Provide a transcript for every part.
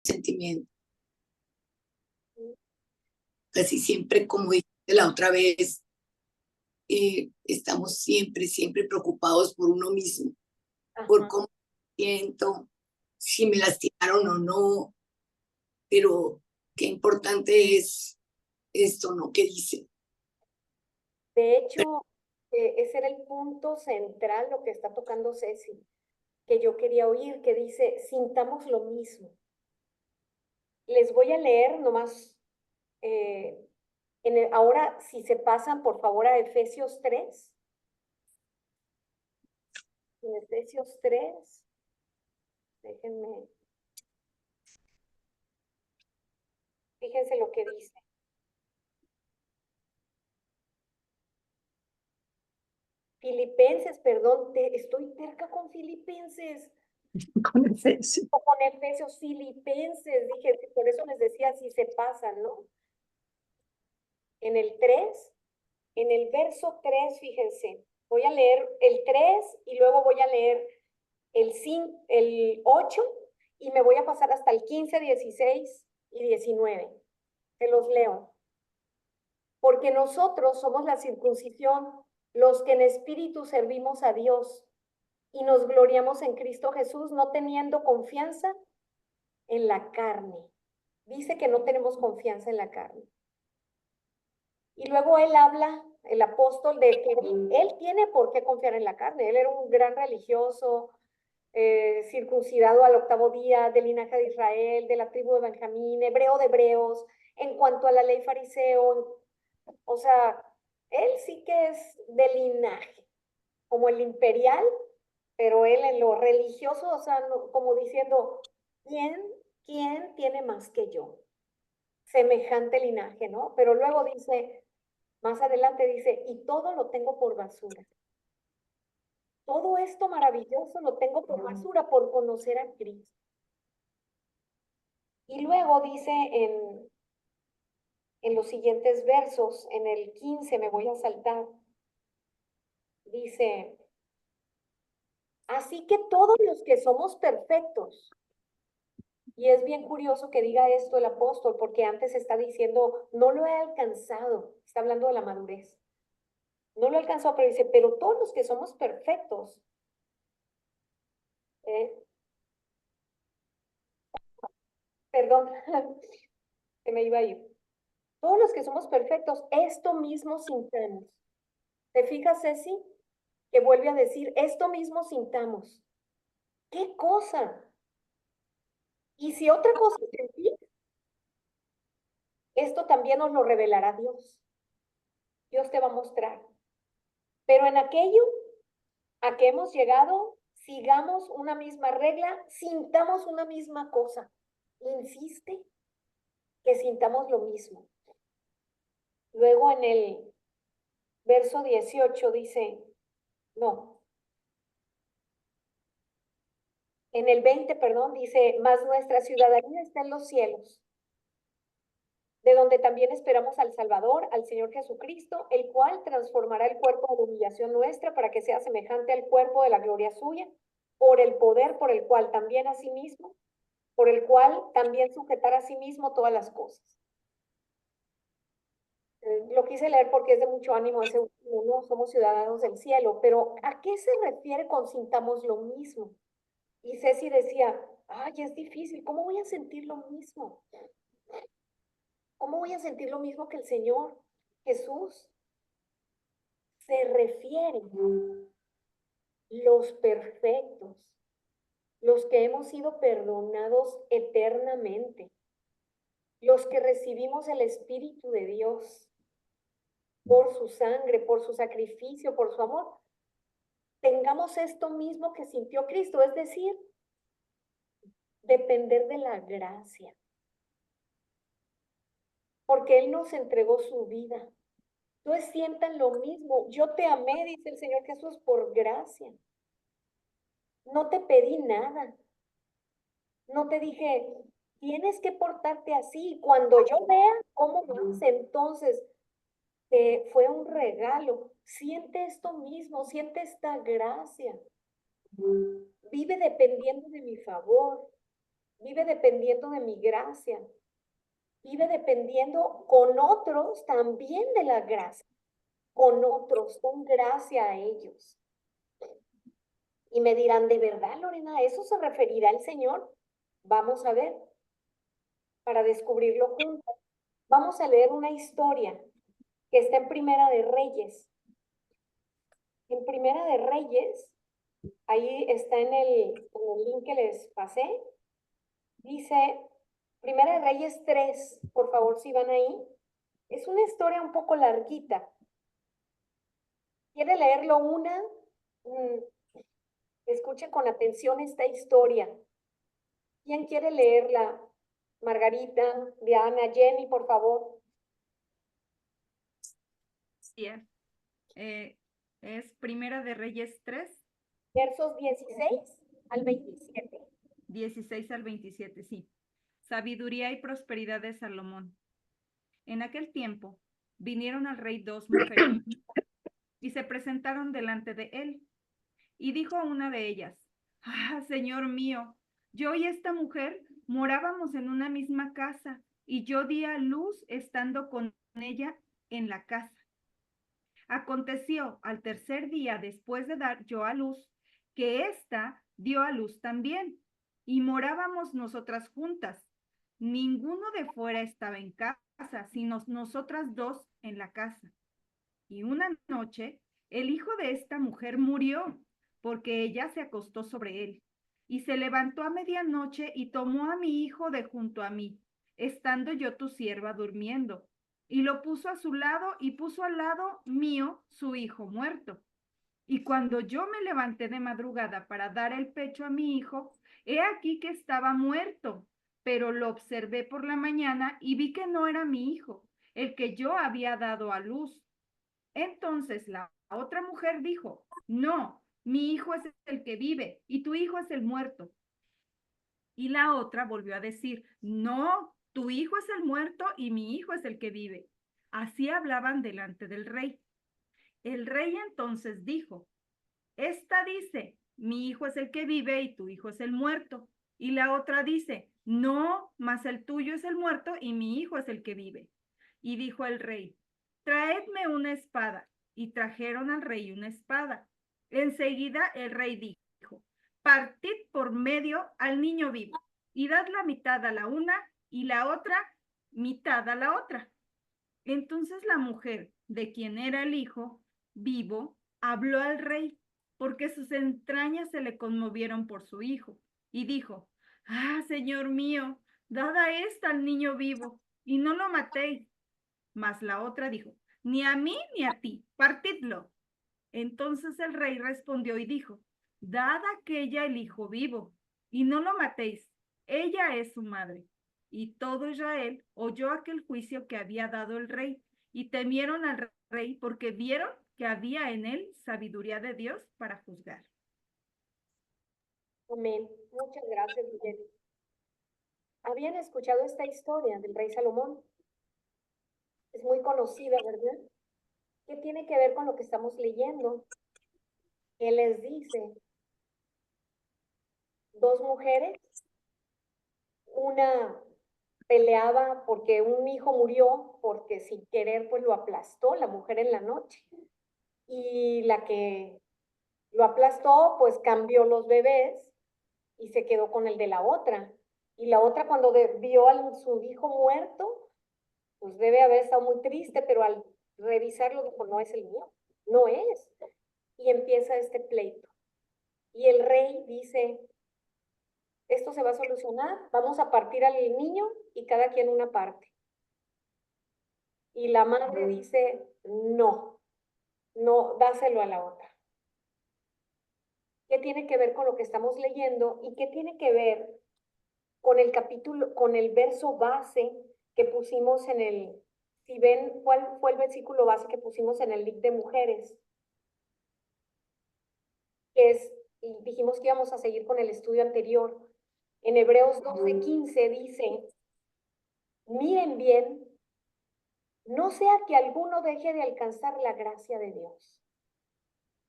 sentimiento. Casi siempre, como dije la otra vez, estamos siempre preocupados por uno mismo, por Ajá. cómo me siento, si me lastimaron o no, pero qué importante es esto, ¿no? ¿Qué dice? De hecho, ese era el punto central, lo que está tocando Ceci, que yo quería oír, que dice, sintamos lo mismo. Les voy a leer nomás, eh, ahora si se pasan por favor a Efesios 3, en Efesios 3, déjenme, fíjense lo que dice. Filipenses, perdón, estoy terca con Filipenses. Con Efesios. O con Efesios, Filipenses, dije, por eso les decía si se pasan, ¿no? En el 3, en el verso 3, fíjense, voy a leer el 3 y luego voy a leer el 5, el 8 y me voy a pasar hasta el 15, 16 y 19. Se los leo. Porque nosotros somos la circuncisión, los que en espíritu servimos a Dios y nos gloriamos en Cristo Jesús, no teniendo confianza en la carne. Dice que no tenemos confianza en la carne. Y luego él habla, el apóstol, de que él tiene por qué confiar en la carne. Él era un gran religioso, circuncidado al 8º día, del linaje de Israel, de la tribu de Benjamín, hebreo de hebreos, en cuanto a la ley fariseo. O sea, él sí que es de linaje, como el imperial, pero él en lo religioso, o sea, como diciendo, ¿quién, quién tiene más que yo? Semejante linaje, ¿no? Pero luego dice, más adelante dice, y todo lo tengo por basura. Todo esto maravilloso lo tengo por basura por conocer a Cristo. Y luego dice en los siguientes versos, en el 15 me voy a saltar, dice, así que todos los que somos perfectos, y es bien curioso que diga esto el apóstol, porque antes está diciendo, no lo he alcanzado, está hablando de la madurez. No lo alcanzó, pero dice, pero todos los que somos perfectos, eh, perdón, se me iba a ir. Todos los que somos perfectos, esto mismo sintamos. ¿Te fijas, Ceci? Que vuelve a decir, esto mismo sintamos. ¿Qué cosa? Y si otra cosa sentí, esto también nos lo revelará Dios. Dios te va a mostrar. Pero en aquello a que hemos llegado, sigamos una misma regla, sintamos una misma cosa. Insiste que sintamos lo mismo. Luego en el verso 18 dice, no, en el 20, perdón, dice, mas nuestra ciudadanía está en los cielos, de donde también esperamos al Salvador, al Señor Jesucristo, el cual transformará el cuerpo de humillación nuestra para que sea semejante al cuerpo de la gloria suya, por el poder por el cual también a sí mismo, por el cual también sujetar a sí mismo todas las cosas. Lo quise leer porque es de mucho ánimo ese último, no somos ciudadanos del cielo, pero ¿a qué se refiere con sintamos lo mismo? Y Ceci decía, ay, es difícil, ¿cómo voy a sentir lo mismo? ¿Cómo voy a sentir lo mismo que el Señor Jesús? Se refiere los perfectos, los que hemos sido perdonados eternamente, los que recibimos el Espíritu de Dios por su sangre, por su sacrificio, por su amor. Tengamos esto mismo que sintió Cristo, es decir, depender de la gracia, porque Él nos entregó su vida. Entonces sientan lo mismo. Yo te amé, dice el Señor Jesús, por gracia. No te pedí nada. No te dije, tienes que portarte así. Cuando yo vea cómo vas, entonces fue un regalo. Siente esto mismo, siente esta gracia. Vive dependiendo de mi favor. vive dependiendo de mi gracia, vive dependiendo con otros también de la gracia, con otros, con gracia a ellos. Y me dirán, ¿de verdad, Lorena, a eso se referirá el Señor? Vamos a ver, para descubrirlo juntos. Vamos a leer una historia que está en Primera de Reyes. En Primera de Reyes, ahí está en el link que les pasé, dice Primera de Reyes 3, por favor, si van ahí. Es una historia un poco larguita. ¿Quiere leerlo una? Escuche con atención esta historia. ¿Quién quiere leerla? Margarita, Diana, Jenny, por favor. Sí, es Primera de Reyes 3, Versos 16 al 27. 16 al 27, sí. Sabiduría y prosperidad de Salomón. En aquel tiempo vinieron al rey dos mujeres y se presentaron delante de él. Y dijo a una de ellas, «Ah, señor mío, yo y esta mujer morábamos en una misma casa, y yo di a luz estando con ella en la casa. Aconteció al tercer día después de dar yo a luz, que ésta dio a luz también, y morábamos nosotras juntas. Ninguno de fuera estaba en casa, sino nosotras dos en la casa. Y una noche, el hijo de esta mujer murió, porque ella se acostó sobre él. Y se levantó a medianoche y tomó a mi hijo de junto a mí, estando yo tu sierva durmiendo, y lo puso a su lado y puso al lado mío su hijo muerto. Y cuando yo me levanté de madrugada para dar el pecho a mi hijo, he aquí que estaba muerto, pero lo observé por la mañana y vi que no era mi hijo, el que yo había dado a luz. Entonces la otra mujer dijo, no, mi hijo es el que vive y tu hijo es el muerto. Y la otra volvió a decir, no, tu hijo es el muerto y mi hijo es el que vive. Así hablaban delante del rey. El rey entonces dijo, esta dice, mi hijo es el que vive y tu hijo es el muerto. Y la otra dice, no, mas el tuyo es el muerto y mi hijo es el que vive. Y dijo el rey, traedme una espada. Y trajeron al rey una espada. Enseguida el rey dijo, partid por medio al niño vivo y dad la mitad a la una y la otra mitad a la otra. Entonces la mujer, de quien era el hijo vivo, habló al rey, porque sus entrañas se le conmovieron por su hijo, y dijo, ah, señor mío, dad a esta al niño vivo, y no lo matéis. Mas la otra dijo, ni a mí ni a ti, partidlo. Entonces el rey respondió y dijo, dad a aquella el hijo vivo, y no lo matéis, ella es su madre. Y todo Israel oyó aquel juicio que había dado el rey, y temieron al rey porque vieron que había en él sabiduría de Dios para juzgar. Amén. Muchas gracias, Miguel. ¿Habían escuchado esta historia del rey Salomón? Es muy conocida, ¿verdad? ¿Qué tiene que ver con lo que estamos leyendo? Él les dice, dos mujeres, una peleaba porque un hijo murió, porque sin querer pues lo aplastó la mujer en la noche. Y la que lo aplastó pues cambió los bebés y se quedó con el de la otra. Y la otra cuando vio a su hijo muerto, pues debe haber estado muy triste, pero al revisarlo dijo, no es el mío, no es. Y empieza este pleito. Y el rey dice, esto se va a solucionar, vamos a partir al niño y cada quien una parte. Y la madre dice, no, no, dáselo a la otra. ¿Qué tiene que ver con lo que estamos leyendo y qué tiene que ver con el capítulo, con el verso base que pusimos en el, si ven cuál fue el versículo base que pusimos en el link de mujeres? Que es, y dijimos que íbamos a seguir con el estudio anterior. En Hebreos 12:15 dice, miren bien, no sea que alguno deje de alcanzar la gracia de Dios,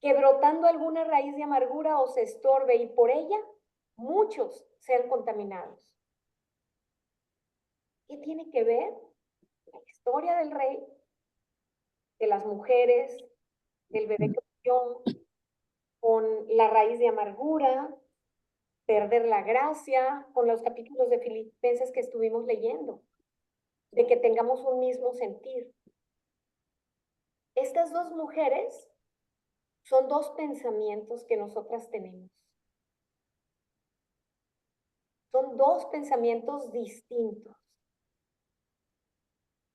que brotando alguna raíz de amargura os estorbe y por ella muchos sean contaminados. ¿Qué tiene que ver la historia del rey, de las mujeres, del bebé que murió, con la raíz de amargura, perder la gracia, con los capítulos de Filipenses que estuvimos leyendo, de que tengamos un mismo sentir? Estas dos mujeres son dos pensamientos que nosotras tenemos. Son dos pensamientos distintos.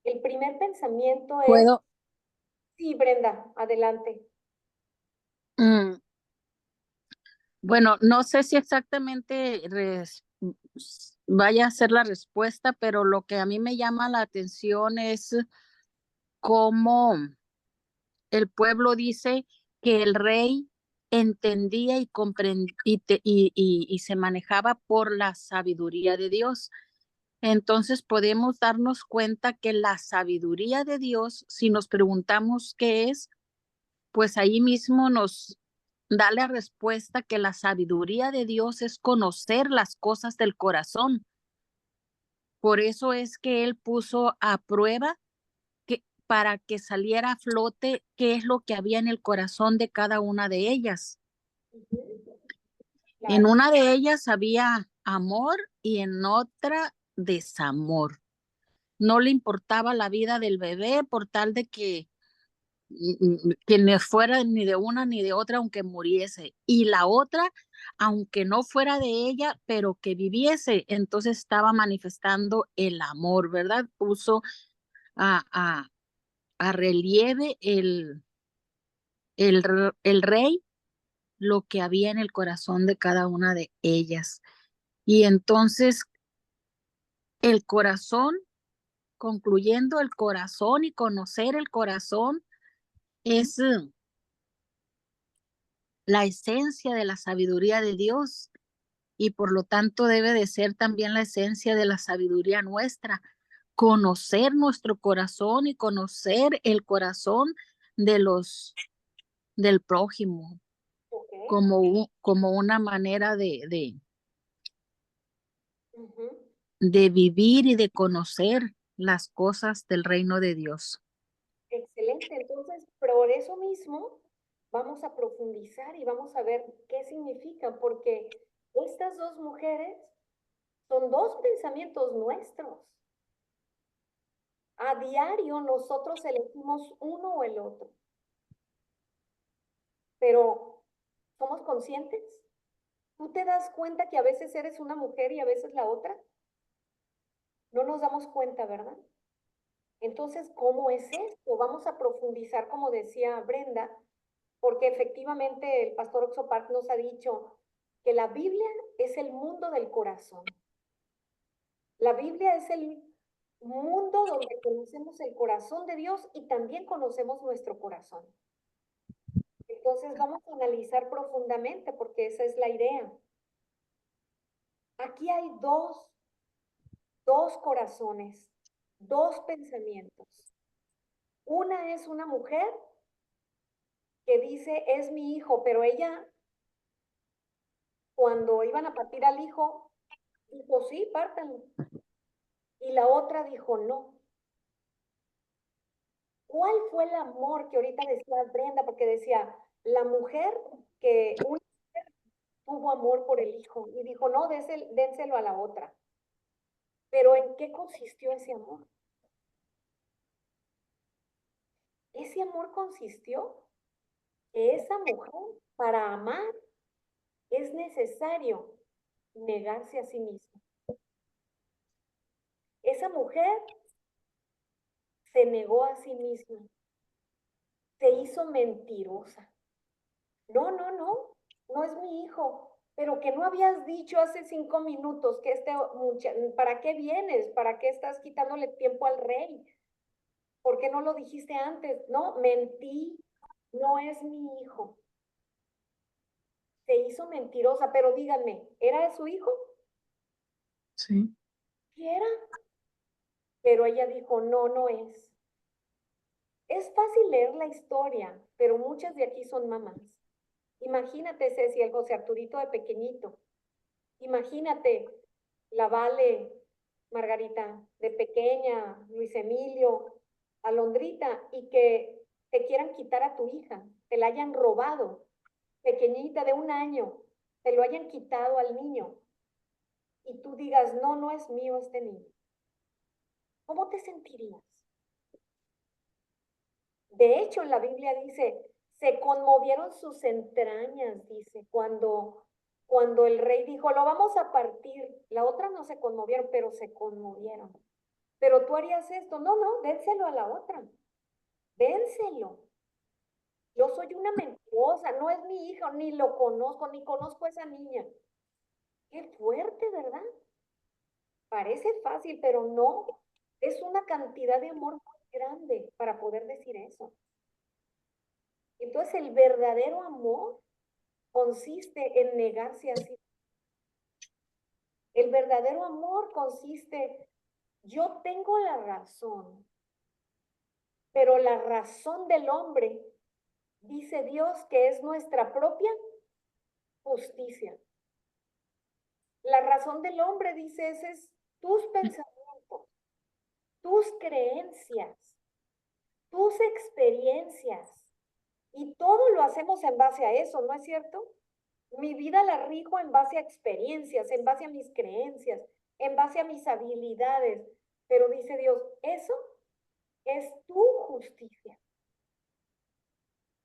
El primer pensamiento es... ¿Puedo? Sí, Brenda, adelante. Mm, bueno, no sé si exactamente vaya a ser la respuesta, pero lo que a mí me llama la atención es cómo el pueblo dice que el rey entendía y comprendía y se manejaba por la sabiduría de Dios. Entonces podemos darnos cuenta que la sabiduría de Dios, si nos preguntamos qué es, pues ahí mismo nos da la respuesta que la sabiduría de Dios es conocer las cosas del corazón. Por eso es que Él puso a prueba para que saliera a flote qué es lo que había en el corazón de cada una de ellas. En Claro. una de ellas había amor y en otra desamor. No le importaba la vida del bebé por tal de que no fuera ni de una ni de otra, aunque muriese. Y la otra, aunque no fuera de ella, pero que viviese, entonces estaba manifestando el amor, ¿verdad? Puso a, a, a relieve el rey lo que había en el corazón de cada una de ellas. Y entonces el corazón, concluyendo el corazón y conocer el corazón, es la esencia de la sabiduría de Dios y por lo tanto debe de ser también la esencia de la sabiduría nuestra, conocer nuestro corazón y conocer el corazón de del prójimo Okay. como una manera Ujú. de vivir y de conocer las cosas del reino de Dios. Excelente. Entonces, por eso mismo vamos a profundizar y vamos a ver qué significa, porque estas dos mujeres son dos pensamientos nuestros. A diario nosotros elegimos uno o el otro, pero ¿somos conscientes? ¿Tú te das cuenta que a veces eres una mujer y a veces la otra? No nos damos cuenta, ¿verdad? Entonces, ¿cómo es esto? Vamos a profundizar, como decía Brenda, porque efectivamente el pastor Oxopark nos ha dicho que la Biblia es el mundo del corazón. La Biblia es el mundo donde conocemos el corazón de Dios y también conocemos nuestro corazón. Entonces vamos a analizar profundamente porque esa es la idea. Aquí hay dos corazones, dos pensamientos. Una es una mujer que dice, es mi hijo, pero ella, cuando iban a partir al hijo, dijo, sí, pártanlo. Y la otra dijo, no. ¿Cuál fue el amor que ahorita decía Brenda? Porque decía, la mujer que una mujer tuvo amor por el hijo y dijo, no, dénselo a la otra. Pero ¿en qué consistió ese amor? Ese amor consistió que esa mujer, para amar, es necesario negarse a sí misma. Esa mujer se negó a sí misma, se hizo mentirosa. No, no, no, no es mi hijo, pero que no habías dicho hace 5 minutos que ¿para qué vienes? ¿Para qué estás quitándole tiempo al rey? ¿Por qué no lo dijiste antes? No, mentí, no es mi hijo. Se hizo mentirosa, pero díganme, ¿era su hijo? Sí. Sí era, pero ella dijo, no, no es. Es fácil leer la historia, pero muchas de aquí son mamás. Imagínate, Ceci, el José Arturito de pequeñito. Imagínate la Vale, Margarita, de pequeña, Luis Emilio, Alondrita, y que te quieran quitar a tu hija, te la hayan robado, pequeñita de 1 año, te lo hayan quitado al niño, y tú digas, no, no es mío este niño. ¿Cómo te sentirías? De hecho, la Biblia dice, se conmovieron sus entrañas, dice, cuando el rey dijo, lo vamos a partir. La otra no se conmovieron, pero se conmovieron. Pero tú harías esto. No, no, dénselo a la otra. Dénselo. Yo soy una mentirosa, no es mi hija, ni lo conozco, ni conozco a esa niña. Qué fuerte, ¿verdad? Parece fácil, pero no. Es una cantidad de amor muy grande para poder decir eso. Entonces, el verdadero amor consiste en negarse a sí. El verdadero amor consiste, yo tengo la razón, pero la razón del hombre, dice Dios, que es nuestra propia justicia. La razón del hombre, dice, ese es tus pensamientos, tus creencias, tus experiencias. Y todo lo hacemos en base a eso, ¿no es cierto? Mi vida la rijo en base a experiencias, en base a mis creencias, en base a mis habilidades. Pero dice Dios, eso es tu justicia.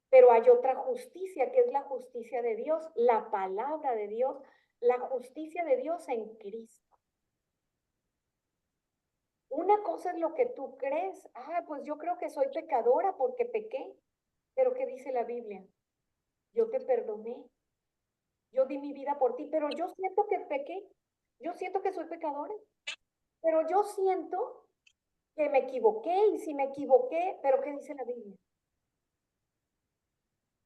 Pero hay otra justicia, que es la justicia de Dios, la palabra de Dios, la justicia de Dios en Cristo. Una cosa es lo que tú crees. Pues yo creo que soy pecadora porque pequé. Pero ¿qué dice la Biblia? Yo te perdoné. Yo di mi vida por ti, pero yo siento que pequé. Yo siento que soy pecadora. Pero yo siento que me equivoqué, y si me equivoqué, pero ¿qué dice la Biblia?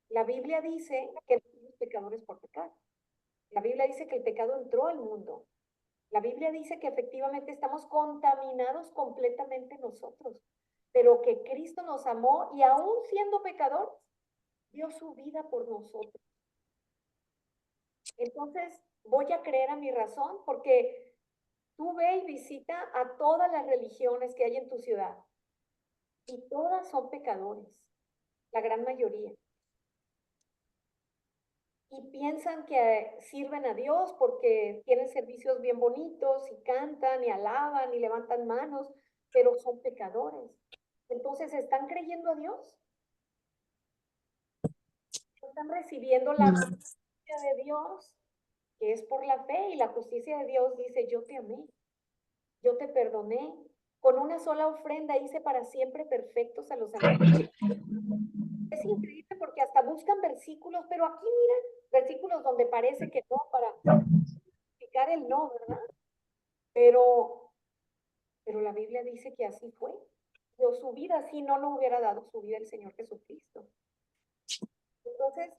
La Biblia dice que no somos pecadores por pecar. La Biblia dice que el pecado entró al mundo. La Biblia dice que efectivamente estamos contaminados completamente nosotros, pero que Cristo nos amó y aún siendo pecadores, dio su vida por nosotros. Entonces, voy a creer a mi razón porque tú ve y visita a todas las religiones que hay en tu ciudad y todas son pecadores, la gran mayoría. Y piensan que sirven a Dios porque tienen servicios bien bonitos y cantan y alaban y levantan manos, pero son pecadores. Entonces, ¿están creyendo a Dios? ¿Están recibiendo la justicia de Dios, que es por la fe? Y la justicia de Dios dice, yo te amé, yo te perdoné. Con una sola ofrenda hice para siempre perfectos a los santos. Es increíble porque hasta buscan versículos, pero aquí miren, versículos donde parece que no, para explicar el no, ¿verdad? Pero la Biblia dice que así fue. Dio su vida, si no, no hubiera dado su vida el Señor Jesucristo. Entonces,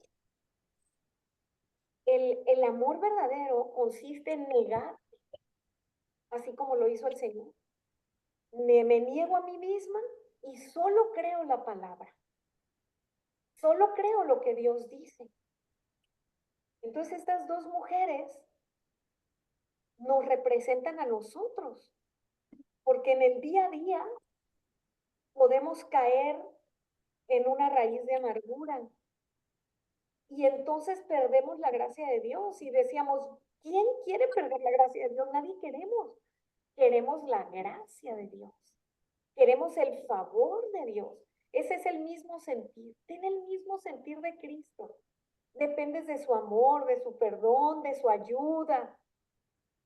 el amor verdadero consiste en negar, así como lo hizo el Señor. Me niego a mí misma y solo creo la palabra. Solo creo lo que Dios dice. Entonces, estas dos mujeres nos representan a nosotros, porque en el día a día podemos caer en una raíz de amargura. Y entonces perdemos la gracia de Dios y decíamos, ¿quién quiere perder la gracia de Dios? Nadie queremos. Queremos la gracia de Dios. Queremos el favor de Dios. Ese es el mismo sentir. Tiene el mismo sentir de Cristo. Dependes de su amor, de su perdón, de su ayuda.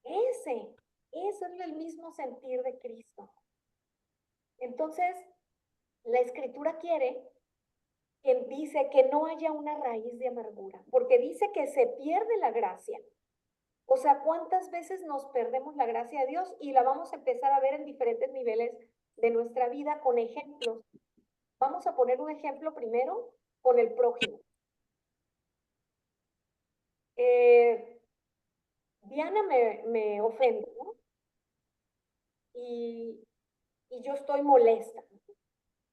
Ese es el mismo sentir de Cristo. Entonces, la Escritura quiere que dice que no haya una raíz de amargura, porque dice que se pierde la gracia. O sea, ¿cuántas veces nos perdemos la gracia de Dios? Y la vamos a empezar a ver en diferentes niveles de nuestra vida con ejemplos. Vamos a poner un ejemplo primero con el prójimo. Diana me ofende, ¿no? Y yo estoy molesta.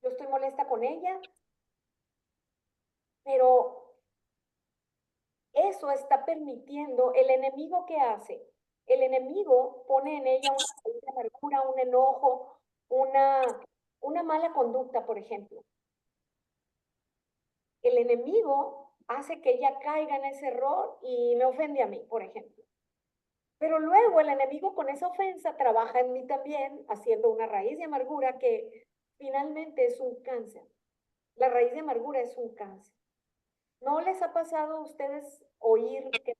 Yo estoy molesta con ella, pero eso está permitiendo el enemigo que hace. el enemigo pone en ella una raíz de amargura, un enojo, una mala conducta, por ejemplo. El enemigo hace que ella caiga en ese error y me ofende a mí, por ejemplo. Pero luego el enemigo con esa ofensa trabaja en mí también, haciendo una raíz de amargura que finalmente es un cáncer. La raíz de amargura es un cáncer. ¿No les ha pasado a ustedes oír que,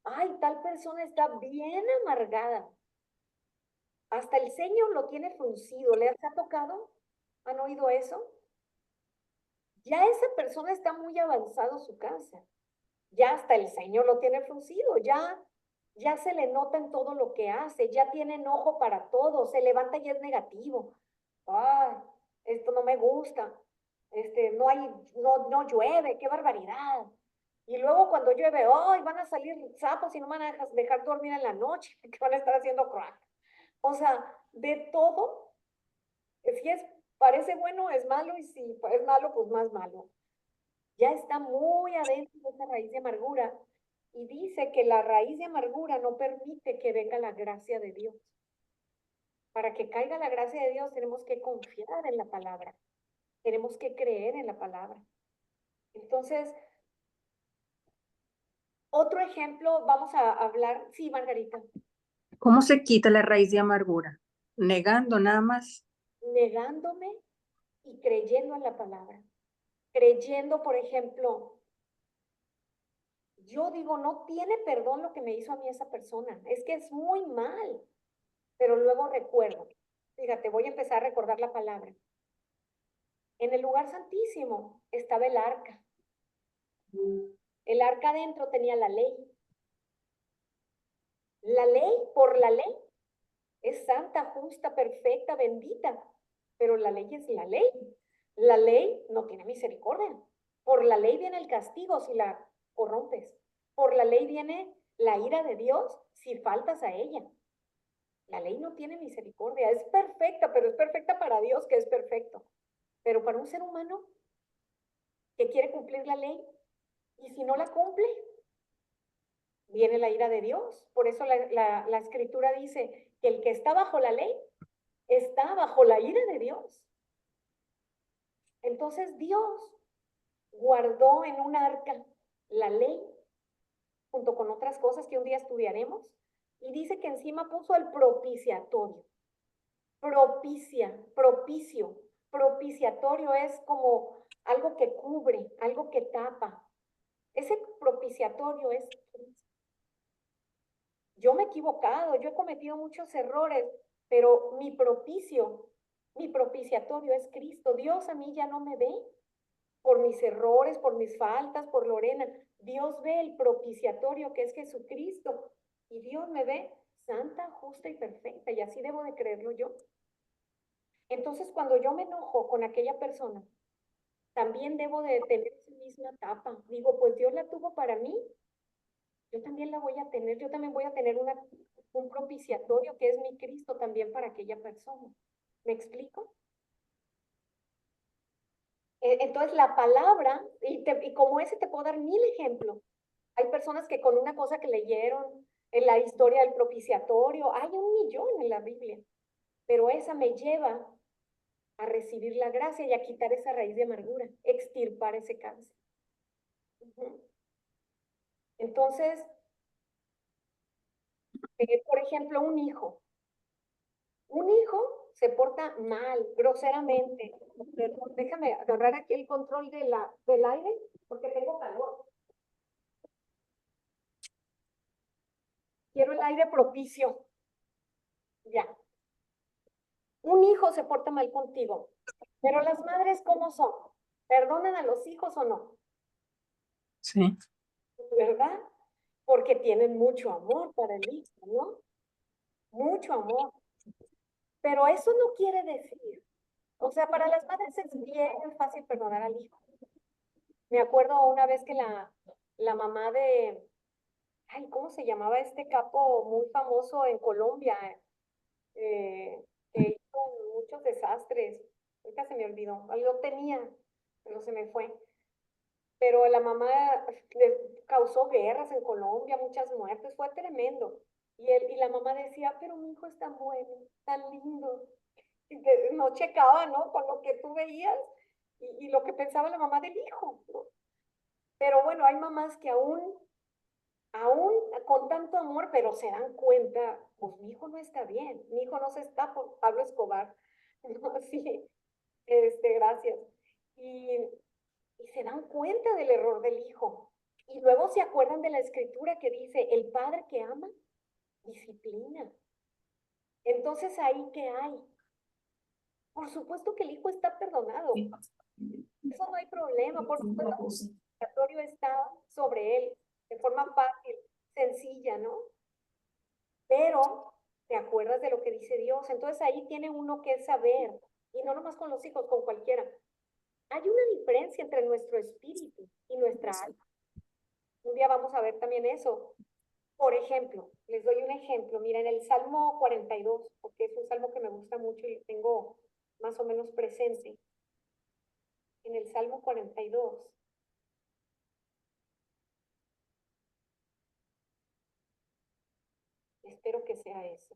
ay, tal persona está bien amargada? Hasta el ceño lo tiene fruncido. ¿Les ha tocado? ¿Han oído eso? Ya esa persona está muy avanzado su cáncer. Ya hasta el ceño lo tiene fruncido. Ya se le nota en todo lo que hace. Ya tiene enojo para todo. Se levanta y es negativo. Ay, esto no me gusta. No llueve. Qué barbaridad. Y luego cuando llueve, ¡ay! Van a salir sapos y no me van a dejar dormir en la noche, que van a estar haciendo crack. O sea, de todo, si parece bueno, es malo, y si es malo, pues más malo. Ya está muy adentro de esa raíz de amargura, y dice que la raíz de amargura no permite que venga la gracia de Dios. Para que caiga la gracia de Dios tenemos que confiar en la palabra, tenemos que creer en la palabra. Entonces, otro ejemplo, vamos a hablar, sí, Margarita. ¿Cómo se quita la raíz de amargura? Negando nada más. Negándome y creyendo en la palabra. Creyendo, por ejemplo, yo digo, no tiene perdón lo que me hizo a mí esa persona. Es que es muy mal. Pero luego recuerdo, fíjate, voy a empezar a recordar la palabra. En el lugar santísimo estaba el arca. El arca adentro tenía la ley. La ley, por la ley, es santa, justa, perfecta, bendita. Pero la ley es la ley. La ley no tiene misericordia. Por la ley viene el castigo si la corrompes. Por la ley viene la ira de Dios si faltas a ella. La ley no tiene misericordia. Es perfecta, pero es perfecta para Dios, que es perfecto. Pero para un ser humano que quiere cumplir la ley, y si no la cumple, viene la ira de Dios. Por eso la escritura dice que el que está bajo la ley está bajo la ira de Dios. Entonces Dios guardó en un arca la ley, junto con otras cosas que un día estudiaremos, y dice que encima puso el propiciatorio. Propicio. Propiciatorio es como algo que cubre, algo que tapa. Ese propiciatorio es Cristo. Yo me he equivocado, yo he cometido muchos errores, pero mi propiciatorio es Cristo. Dios a mí ya no me ve por mis errores, por mis faltas, por Lorena. Dios ve el propiciatorio que es Jesucristo, y Dios me ve santa, justa y perfecta, y así debo de creerlo yo. Entonces, cuando yo me enojo con aquella persona, también debo de tener esa misma tapa. Digo, pues Dios la tuvo para mí, yo también la voy a tener, yo también voy a tener un propiciatorio que es mi Cristo también para aquella persona. ¿Me explico? Entonces, la palabra, y como ese te puedo dar 1000 ejemplos. Hay personas que con una cosa que leyeron en la historia del propiciatorio, hay 1,000,000 en la Biblia, pero esa me lleva a recibir la gracia y a quitar esa raíz de amargura, extirpar ese cáncer. Entonces, por ejemplo, un hijo se porta mal, groseramente. Déjame agarrar aquí el control del aire porque tengo calor. Quiero el aire propicio. Ya. Un hijo se porta mal contigo, pero las madres, ¿cómo son? ¿Perdonan a los hijos o no? Sí. ¿Verdad? Porque tienen mucho amor para el hijo, ¿no? Mucho amor. Pero eso no quiere decir, o sea, para las madres es bien fácil perdonar al hijo. Me acuerdo una vez que la mamá de, ay, ¿cómo se llamaba este capo muy famoso en Colombia? Que hizo muchos desastres. Ahorita se me olvidó. Lo tenía, pero se me fue. Pero la mamá le causó guerras en Colombia, muchas muertes, fue tremendo. Y la mamá decía, pero mi hijo es tan bueno, tan lindo. Y no checaba, ¿no? Con lo que tú veías y lo que pensaba la mamá del hijo, ¿no? Pero bueno, hay mamás que aún con tanto amor, pero se dan cuenta, pues mi hijo no está bien, mi hijo no se está por Pablo Escobar, ¿no? Sí, gracias. Y se dan cuenta del error del hijo. Y luego se acuerdan de la escritura que dice, el padre que ama, disciplina. Entonces, ¿ahí qué hay? Por supuesto que el hijo está perdonado. Eso no hay problema. Por supuesto que el purgatorio está sobre él de forma fácil, sencilla, ¿no? Pero te acuerdas de lo que dice Dios. Entonces ahí tiene uno que saber, y no nomás con los hijos, con cualquiera. Hay una diferencia entre nuestro espíritu y nuestra alma. Un día vamos a ver también eso. Por ejemplo, les doy un ejemplo. Mira, en el Salmo 42, porque es un salmo que me gusta mucho y lo tengo más o menos presente. En el Salmo 42. Espero que sea eso.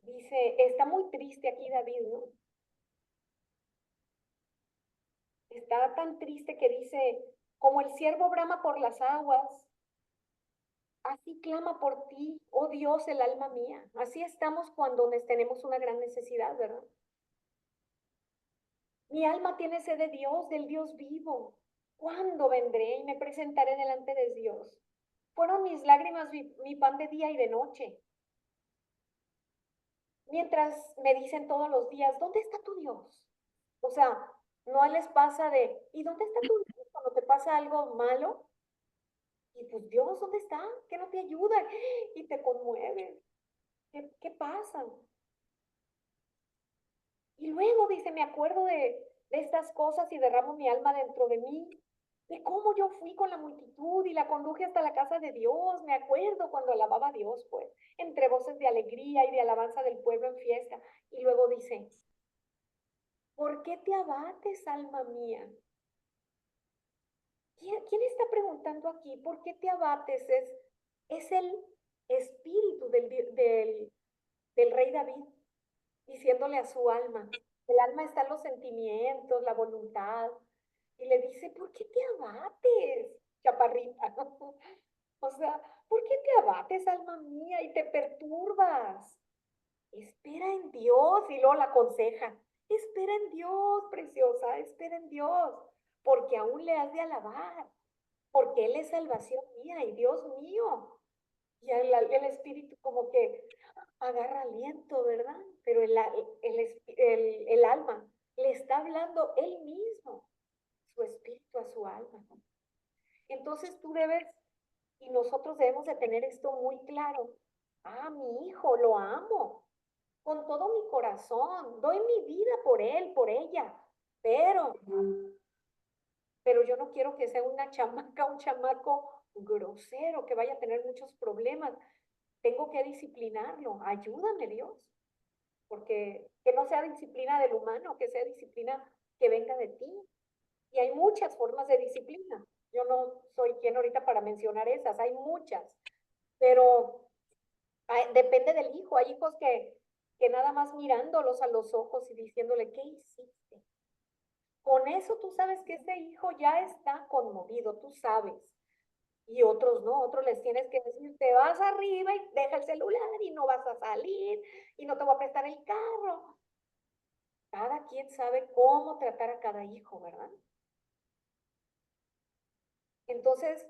Dice, está muy triste aquí David, ¿no? Está tan triste que dice, como el ciervo brama por las aguas, así clama por ti, oh Dios, el alma mía. Así estamos cuando tenemos una gran necesidad, ¿verdad? Mi alma tiene sed de Dios, del Dios vivo. ¿Cuándo vendré y me presentaré delante de Dios? Fueron mis lágrimas mi pan de día y de noche. Mientras me dicen todos los días, ¿dónde está tu Dios? O sea, no les pasa ¿y dónde está tu Dios cuando te pasa algo malo? Y pues Dios, ¿dónde está? ¿Que no te ayuda? Y te conmueves. ¿Qué pasa? Y luego dice, me acuerdo de estas cosas y derramo mi alma dentro de mí, de cómo yo fui con la multitud y la conduje hasta la casa de Dios. Me acuerdo cuando alababa a Dios, pues, entre voces de alegría y de alabanza del pueblo en fiesta. Y luego dice, ¿por qué te abates, alma mía? ¿Quién está preguntando aquí? ¿Por qué te abates? Es el espíritu del rey David diciéndole a su alma. El alma está en los sentimientos, la voluntad. Y le dice, ¿por qué te abates, chaparrita? O sea, ¿por qué te abates, alma mía, y te perturbas? Espera en Dios. Y luego la aconseja, espera en Dios, preciosa, espera en Dios, porque aún le has de alabar, porque Él es salvación mía y Dios mío. Y el espíritu como que agarra aliento, ¿verdad? Pero el alma le está hablando él mismo, su espíritu a su alma. Entonces tú debes, y nosotros debemos de tener esto muy claro. Ah, mi hijo, lo amo con todo mi corazón, doy mi vida por él, por ella, pero yo no quiero que sea una chamaca, un chamaco grosero, que vaya a tener muchos problemas. Tengo que disciplinarlo. Ayúdame, Dios. Porque que no sea disciplina del humano, que sea disciplina que venga de ti. Y hay muchas formas de disciplina. Yo no soy quien ahorita para mencionar esas, hay muchas, pero depende del hijo. Hay hijos que nada más mirándolos a los ojos y diciéndole, ¿qué hiciste? Con eso tú sabes que ese hijo ya está conmovido, tú sabes. Y otros no, otros les tienes que decir, te vas arriba y deja el celular y no vas a salir y no te voy a prestar el carro. Cada quien sabe cómo tratar a cada hijo, ¿verdad? Entonces,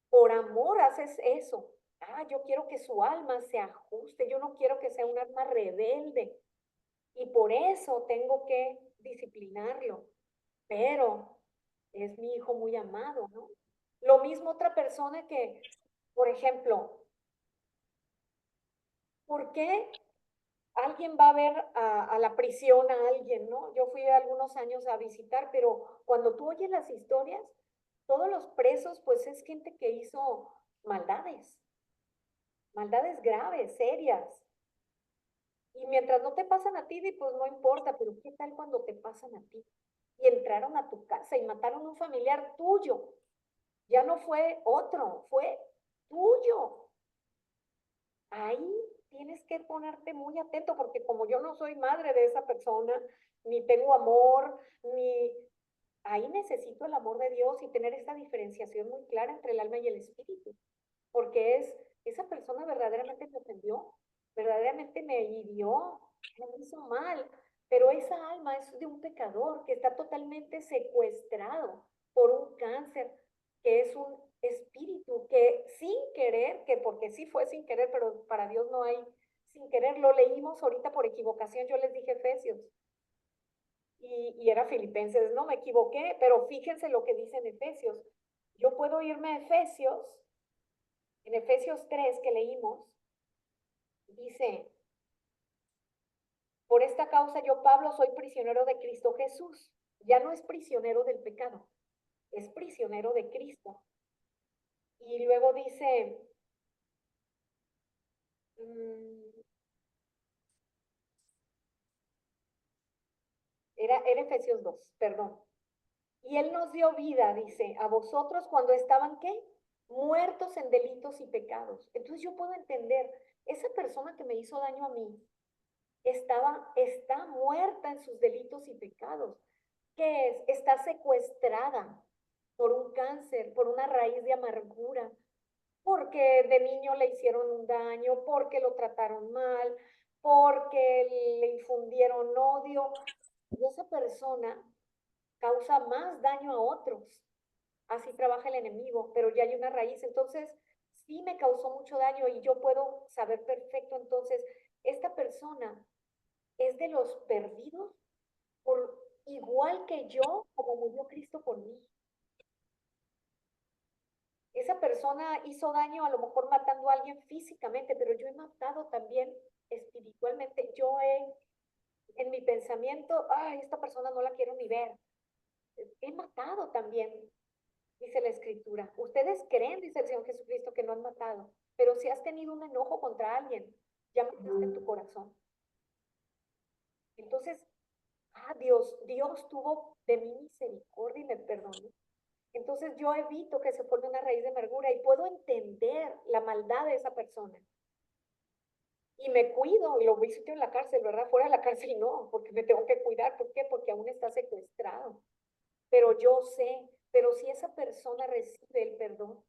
por amor haces eso. Ah, yo quiero que su alma se ajuste, yo no quiero que sea un alma rebelde. Y por eso tengo que disciplinarlo. Pero es mi hijo muy amado, ¿no? Lo mismo otra persona que, por ejemplo, ¿por qué alguien va a ver a la prisión a alguien, ¿no? Yo fui algunos años a visitar, pero cuando tú oyes las historias, todos los presos, pues es gente que hizo maldades, maldades graves, serias. Y mientras no te pasan a ti, pues no importa, pero ¿qué tal cuando te pasan a ti? Y entraron a tu casa y mataron a un familiar tuyo. Ya no fue otro, fue tuyo. Ahí tienes que ponerte muy atento, porque como yo no soy madre de esa persona, ni tengo amor, ni... Ahí necesito el amor de Dios y tener esta diferenciación muy clara entre el alma y el espíritu, porque esa persona verdaderamente me ofendió, verdaderamente me hirió, me hizo mal, pero esa alma es de un pecador que está totalmente secuestrado por un cáncer, que es un espíritu que sin querer, que porque sí fue sin querer, pero para Dios no hay sin querer, lo leímos ahorita por equivocación, yo les dije Efesios, y era Filipenses, no me equivoqué, pero fíjense lo que dice en Efesios. Yo puedo irme a Efesios, en Efesios 3 que leímos, dice, por esta causa yo, Pablo, soy prisionero de Cristo Jesús. Ya no es prisionero del pecado, es prisionero de Cristo. Y luego dice, era Efesios 2, perdón. Y Él nos dio vida, dice, a vosotros cuando estaban, ¿qué? Muertos en delitos y pecados. Entonces yo puedo entender, esa persona que me hizo daño a mí, está muerta en sus delitos y pecados. ¿Qué es? Está secuestrada por un cáncer, por una raíz de amargura, porque de niño le hicieron un daño, porque lo trataron mal, porque le infundieron odio. Y esa persona causa más daño a otros. Así trabaja el enemigo, pero ya hay una raíz. Entonces, sí me causó mucho daño y yo puedo saber perfecto, entonces, esta persona es de los perdidos, por igual que yo, como murió Cristo por mí. Esa persona hizo daño a lo mejor matando a alguien físicamente, pero yo he matado también espiritualmente. En mi pensamiento, ay, esta persona no la quiero ni ver. He matado también, dice la Escritura. Ustedes creen, dice el Señor Jesucristo, que no han matado, pero si has tenido un enojo contra alguien, ya mataste en tu corazón. Entonces, Dios tuvo de mí misericordia y me perdonó. Entonces yo evito que se forme una raíz de amargura y puedo entender la maldad de esa persona. Y me cuido y lo visito en la cárcel, ¿verdad? Fuera de la cárcel no, porque me tengo que cuidar. ¿Por qué? Porque aún está secuestrado. Pero yo sé, pero si esa persona recibe el perdón,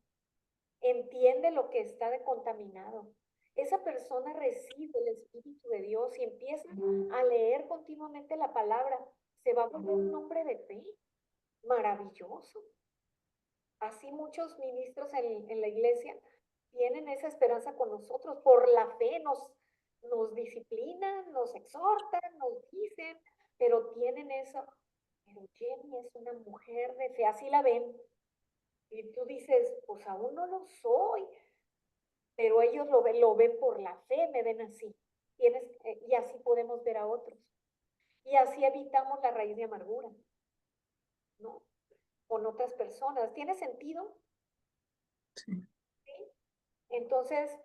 entiende lo que está de contaminado, esa persona recibe el Espíritu de Dios y empieza a leer continuamente la palabra, se va a volver un hombre de fe, maravilloso. Así muchos ministros en la iglesia tienen esa esperanza con nosotros, por la fe nos disciplinan, nos exhortan, nos dicen, pero tienen eso. Pero Jenny es una mujer de fe, así la ven. Y tú dices, pues aún no lo soy, pero ellos lo ven por la fe, me ven así. Y así podemos ver a otros. Y así evitamos la raíz de amargura, ¿no? Con otras personas. ¿Tiene sentido? Sí. ¿Sí? Entonces,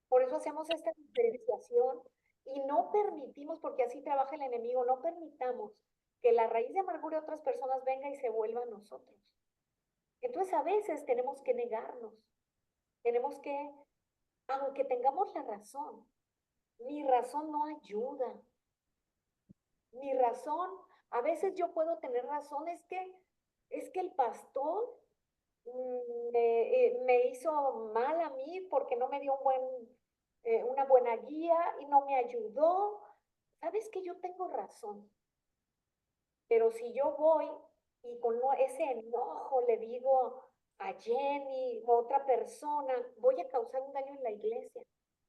por eso hacemos esta diferenciación y no permitimos, porque así trabaja el enemigo, no permitamos que la raíz de amargura de otras personas venga y se vuelva a nosotros. Entonces, a veces tenemos que negarnos, tenemos que, aunque tengamos la razón, mi razón no ayuda. Mi razón, a veces yo puedo tener razón, es que el pastor me hizo mal a mí porque no me dio una buena guía y no me ayudó. Sabes que yo tengo razón, pero si yo voy y con ese enojo le digo a Jenny o a otra persona, voy a causar un daño en la iglesia,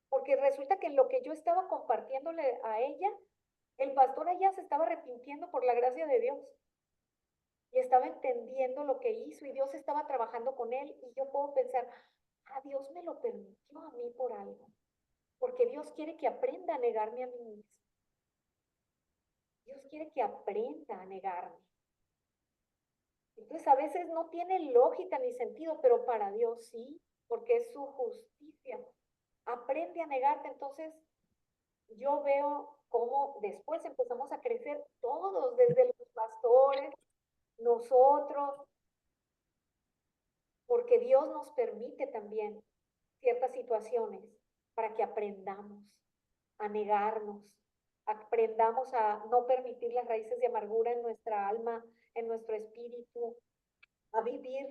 porque resulta que en lo que yo estaba compartiéndole a ella, el pastor allá se estaba arrepintiendo por la gracia de Dios y estaba entendiendo lo que hizo y Dios estaba trabajando con él y yo puedo pensar, Dios me lo permitió a mí por algo, porque Dios quiere que aprenda a negarme a mí mismo. Dios quiere que aprenda a negarme. Entonces a veces no tiene lógica ni sentido, pero para Dios sí, porque es su justicia. Aprende a negarte, entonces yo veo cómo después empezamos a crecer todos, desde los pastores, nosotros, porque Dios nos permite también ciertas situaciones para que aprendamos a negarnos, aprendamos a no permitir las raíces de amargura en nuestra alma, en nuestro espíritu, a vivir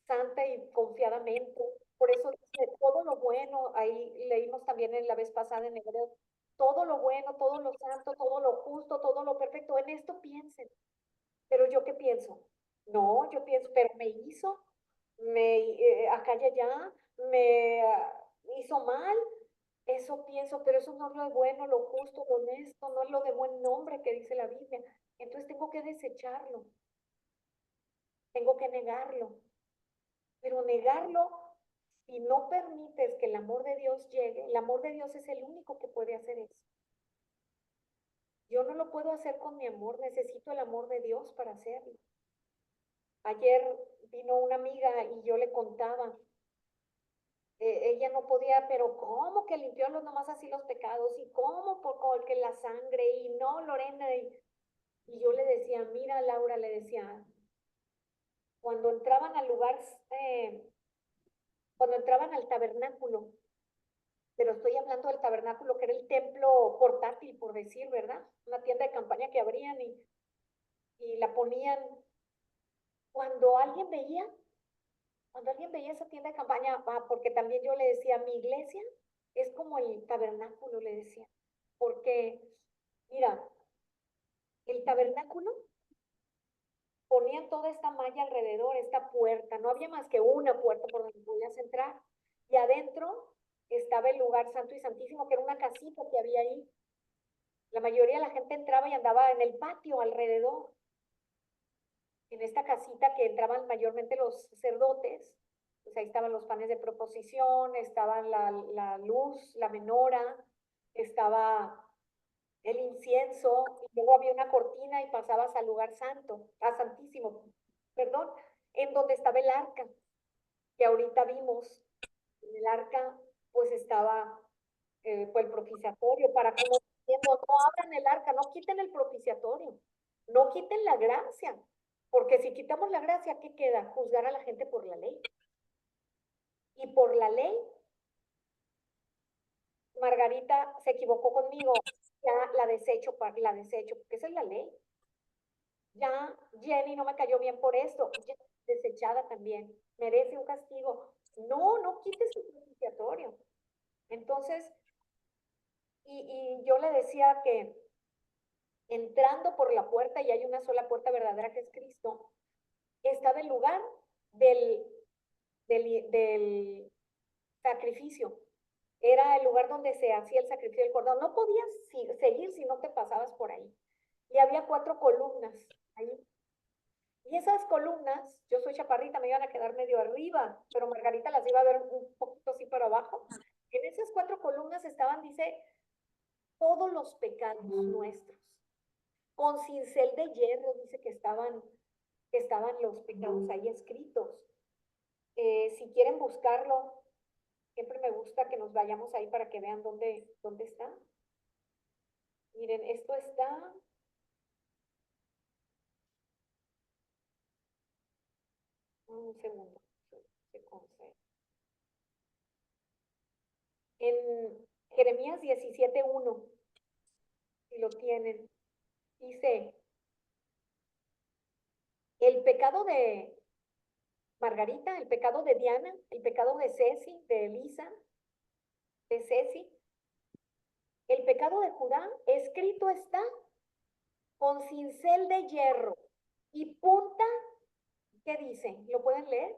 santa y confiadamente. Por eso dice, todo lo bueno, ahí leímos también en la vez pasada en Hebreos, todo lo bueno, todo lo santo, todo lo justo, todo lo perfecto, en esto piensen. Pero yo qué pienso, no, yo pienso, pero me hizo, acá y allá, me hizo mal, eso pienso, pero eso no es lo bueno, lo justo, lo honesto, no es lo de buen nombre que dice la Biblia. Entonces tengo que desecharlo, tengo que negarlo. Pero negarlo, si no permites que el amor de Dios llegue, el amor de Dios es el único que puede hacer eso. Yo no lo puedo hacer con mi amor, necesito el amor de Dios para hacerlo. Ayer vino una amiga y yo le contaba, ella no podía, pero ¿cómo que limpió nomás así los pecados? ¿Y cómo porque la sangre? Y no, Lorena, y yo le decía, mira, Laura, le decía, cuando entraban al lugar, cuando entraban al tabernáculo, pero estoy hablando del tabernáculo que era el templo portátil, por decir, ¿verdad? Una tienda de campaña que abrían y la ponían. Cuando alguien veía, esa tienda de campaña, porque también yo le decía, mi iglesia es como el tabernáculo, le decía, porque, mira, el tabernáculo ponían toda esta malla alrededor, esta puerta, no había más que una puerta por donde podías entrar, y adentro estaba el lugar santo y santísimo, que era una casita que había ahí. La mayoría de la gente entraba y andaba en el patio alrededor, en esta casita que entraban mayormente los sacerdotes. Pues ahí estaban los panes de proposición, estaba la luz, la menora, estaba el incienso, y luego había una cortina y pasabas al lugar santo, santísimo, perdón, en donde estaba el arca, que ahorita vimos. En el arca pues estaba pues el propiciatorio, para que no abran el arca, no quiten el propiciatorio, no quiten la gracia, porque si quitamos la gracia, ¿qué queda? Juzgar a la gente por la ley. Y por la ley, Margarita se equivocó conmigo, ya la desecho, porque esa es la ley. Ya Jenny no me cayó bien por esto, desechada también, merece un castigo. No, no quites el propiciatorio. Entonces, y yo le decía que entrando por la puerta, y hay una sola puerta verdadera que es Cristo, estaba el lugar del sacrificio. Era el lugar donde se hacía el sacrificio del cordero. No podías seguir si no te pasabas por ahí. Y había 4 columnas ahí. Y esas columnas, yo soy chaparrita, me iban a quedar medio arriba, pero Margarita las iba a ver un poquito así para abajo. En esas 4 columnas estaban, dice, todos los pecados nuestros. Con cincel de hierro, dice que estaban los pecados ahí escritos. Si quieren buscarlo, siempre me gusta que nos vayamos ahí para que vean dónde está. Miren, esto está un segundo. En Jeremías 17:1, si lo tienen, dice, el pecado de Margarita, el pecado de Diana, el pecado de Ceci, de Elisa, de Ceci, el pecado de Judá, escrito está con cincel de hierro y punta, ¿qué dice? ¿Lo pueden leer?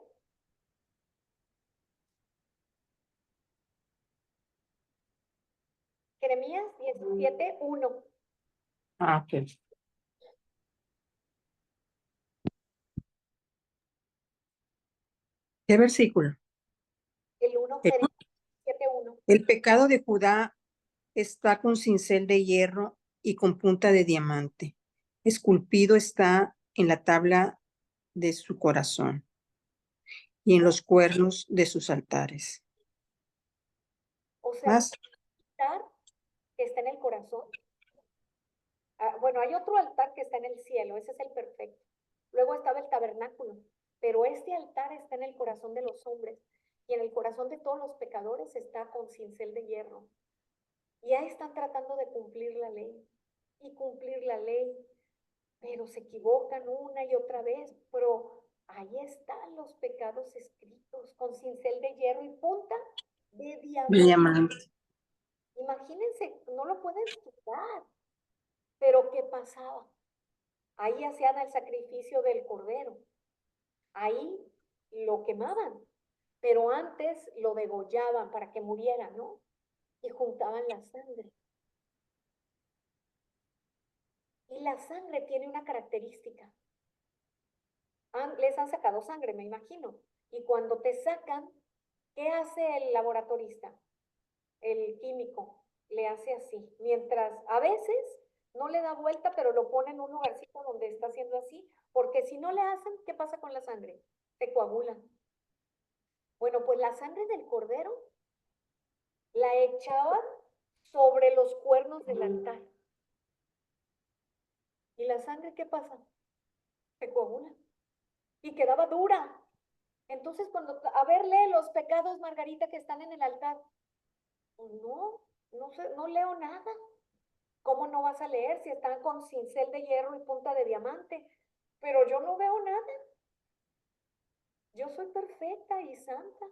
Jeremías 17:1. Ah, ok. ¿Qué versículo? El 1, Jeremías 17:1. El pecado de Judá está con cincel de hierro y con punta de diamante. Esculpido está en la tabla de su corazón y en los cuernos de sus altares. O sea, Más, el altar que está en el corazón. Bueno, hay otro altar que está en el cielo, ese es el perfecto. Luego estaba el tabernáculo, pero este altar está en el corazón de los hombres. y en el corazón de todos los pecadores está con cincel de hierro. Y ahí están tratando de cumplir la ley y cumplir la ley, pero se equivocan una y otra vez, pero ahí están los pecados escritos con cincel de hierro y punta de diamante. Diamante. Imagínense, no lo pueden quitar. Pero ¿qué pasaba? Ahí hacían el sacrificio del cordero. Ahí lo quemaban, pero antes lo degollaban para que muriera, ¿no? Y juntaban la sangre. Y la sangre tiene una característica. Les han sacado sangre, me imagino. Y cuando te sacan, ¿qué hace el laboratorista? El químico le hace así. Mientras a veces no le da vuelta, pero lo pone en un lugarcito donde está haciendo así, porque si no le hacen, ¿qué pasa con la sangre? Se coagula. Bueno, pues la sangre del cordero la echaban sobre los cuernos del altar. ¿Y la sangre qué pasa? Se coagula. Y quedaba dura. Entonces, cuando, a ver, lee los pecados, Margarita, que están en el altar. No leo nada. ¿Cómo no vas a leer si están con cincel de hierro y punta de diamante? Pero yo no veo nada. Yo soy perfecta y santa.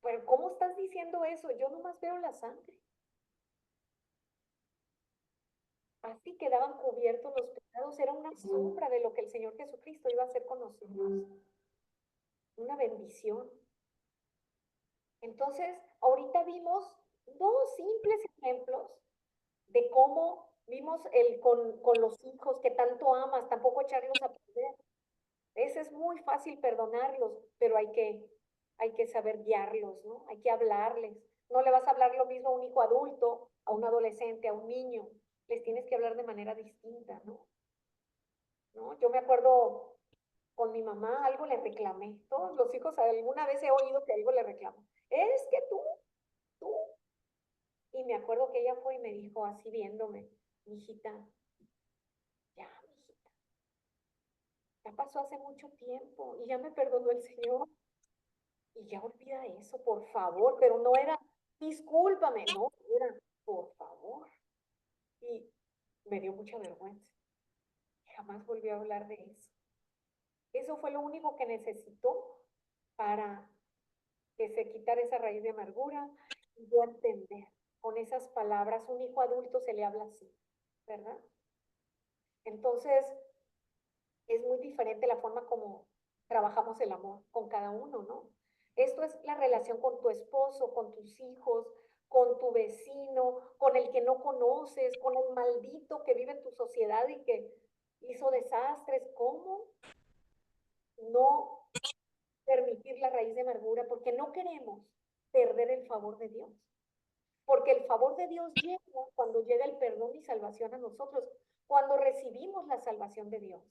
Pero ¿cómo estás diciendo eso? Yo nomás veo la sangre. Así quedaban cubiertos los pecados. Era una sombra de lo que el Señor Jesucristo iba a hacer con nosotros. Una bendición. Entonces, ahorita vimos dos simples ejemplos de cómo vimos con los hijos que tanto amas, tampoco echarlos a perder. Ese es muy fácil perdonarlos, pero hay que saber guiarlos, ¿no? Hay que hablarles. No le vas a hablar lo mismo a un hijo adulto, a un adolescente, a un niño. Les tienes que hablar de manera distinta, ¿no? ¿No? Yo me acuerdo con mi mamá, algo le reclamé. Todos los hijos alguna vez he oído que algo le reclamo. Es que tú. Y me acuerdo que ella fue y me dijo así viéndome, mijita, ya, mijita, ya pasó hace mucho tiempo y ya me perdonó el Señor. Y ya olvida eso, por favor, pero no era, discúlpame, no, era, por favor. Y me dio mucha vergüenza. Jamás volví a hablar de eso. Eso fue lo único que necesitó para que se quitara esa raíz de amargura y yo entender. Con esas palabras, un hijo adulto se le habla así, ¿verdad? Entonces, es muy diferente la forma como trabajamos el amor con cada uno, ¿no? Esto es la relación con tu esposo, con tus hijos, con tu vecino, con el que no conoces, con el maldito que vive en tu sociedad y que hizo desastres. ¿Cómo no permitir la raíz de amargura? Porque no queremos perder el favor de Dios. Porque el favor de Dios llega cuando llega el perdón y salvación a nosotros, cuando recibimos la salvación de Dios.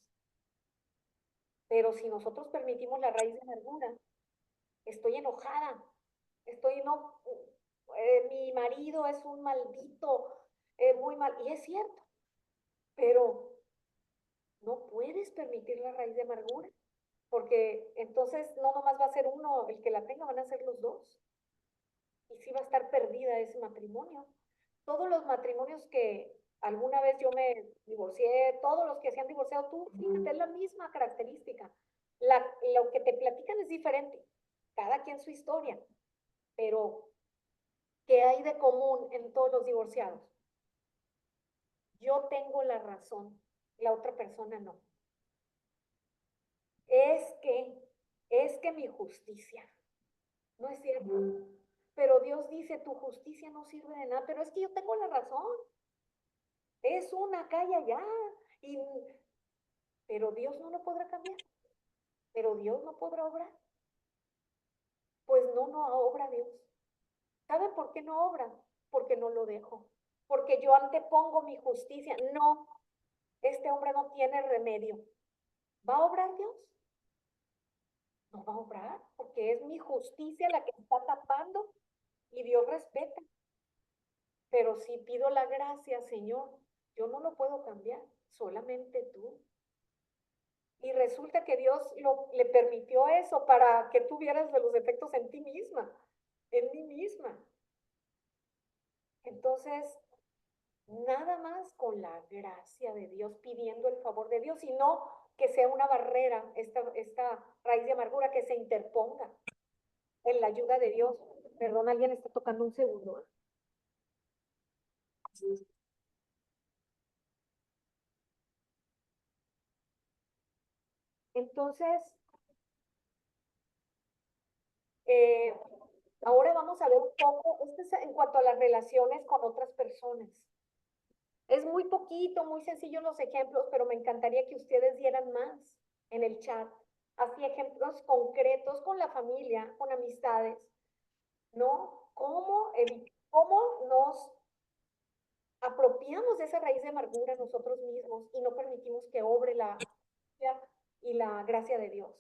Pero si nosotros permitimos la raíz de amargura, estoy enojada, mi marido es un maldito, muy mal, y es cierto, pero no puedes permitir la raíz de amargura, porque entonces no nomás va a ser uno el que la tenga, van a ser los dos, y sí va a estar perdida ese matrimonio. Todos los matrimonios que alguna vez yo me divorcié, todos los que se han divorciado, tú, fíjate, es la misma característica. Lo que te platican es diferente, cada quien su historia, pero ¿qué hay de común en todos los divorciados? Yo tengo la razón, la otra persona no. Es que mi justicia, no es cierto. Pero Dios dice, tu justicia no sirve de nada, pero es que yo tengo la razón. Es una acá y allá. Pero Dios no lo podrá cambiar. Pero Dios no podrá obrar. Pues no obra Dios. ¿Sabe por qué no obra? Porque no lo dejo. Porque yo antepongo mi justicia. No, este hombre no tiene remedio. ¿Va a obrar Dios? No va a obrar, porque es mi justicia la que está tapando y Dios respeta. Pero si pido la gracia, Señor, yo no lo puedo cambiar, solamente tú. Y resulta que Dios le permitió eso para que tú vieras de los defectos en ti misma, en mí misma. Entonces, nada más con la gracia de Dios, pidiendo el favor de Dios, y no que sea una barrera, esta raíz de amargura que se interponga en la ayuda de Dios. Perdón, alguien está tocando un segundo. Entonces, ahora vamos a ver un poco, esto es en cuanto a las relaciones con otras personas. Es muy poquito, muy sencillo los ejemplos, pero me encantaría que ustedes dieran más en el chat. Así ejemplos concretos con la familia, con amistades, ¿no? ¿Cómo nos apropiamos de esa raíz de amargura nosotros mismos y no permitimos que obre la y la gracia de Dios?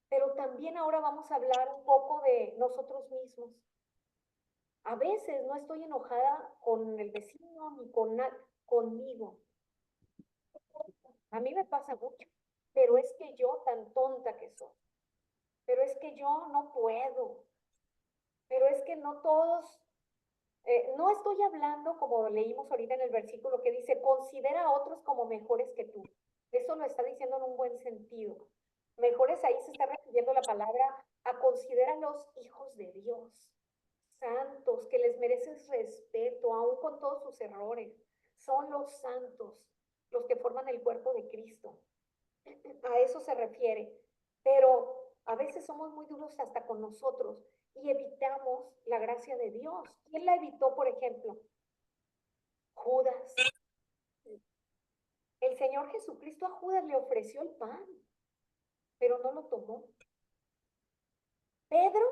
Pero también ahora vamos a hablar un poco de nosotros mismos. A veces no estoy enojada con el vecino ni conmigo. A mí me pasa mucho, pero es que yo tan tonta que soy, pero es que yo no puedo, pero es que no todos, no estoy hablando como leímos ahorita en el versículo que dice, considera a otros como mejores que tú. Eso lo está diciendo en un buen sentido. Mejores, ahí se está refiriendo la palabra a considéralos hijos de Dios, santos, que les mereces respeto, aun con todos sus errores. Son los santos los que forman el cuerpo de Cristo. A eso se refiere. Pero a veces somos muy duros hasta con nosotros y evitamos la gracia de Dios. ¿Quién la evitó, por ejemplo? Judas. El Señor Jesucristo a Judas le ofreció el pan, pero no lo tomó. Pedro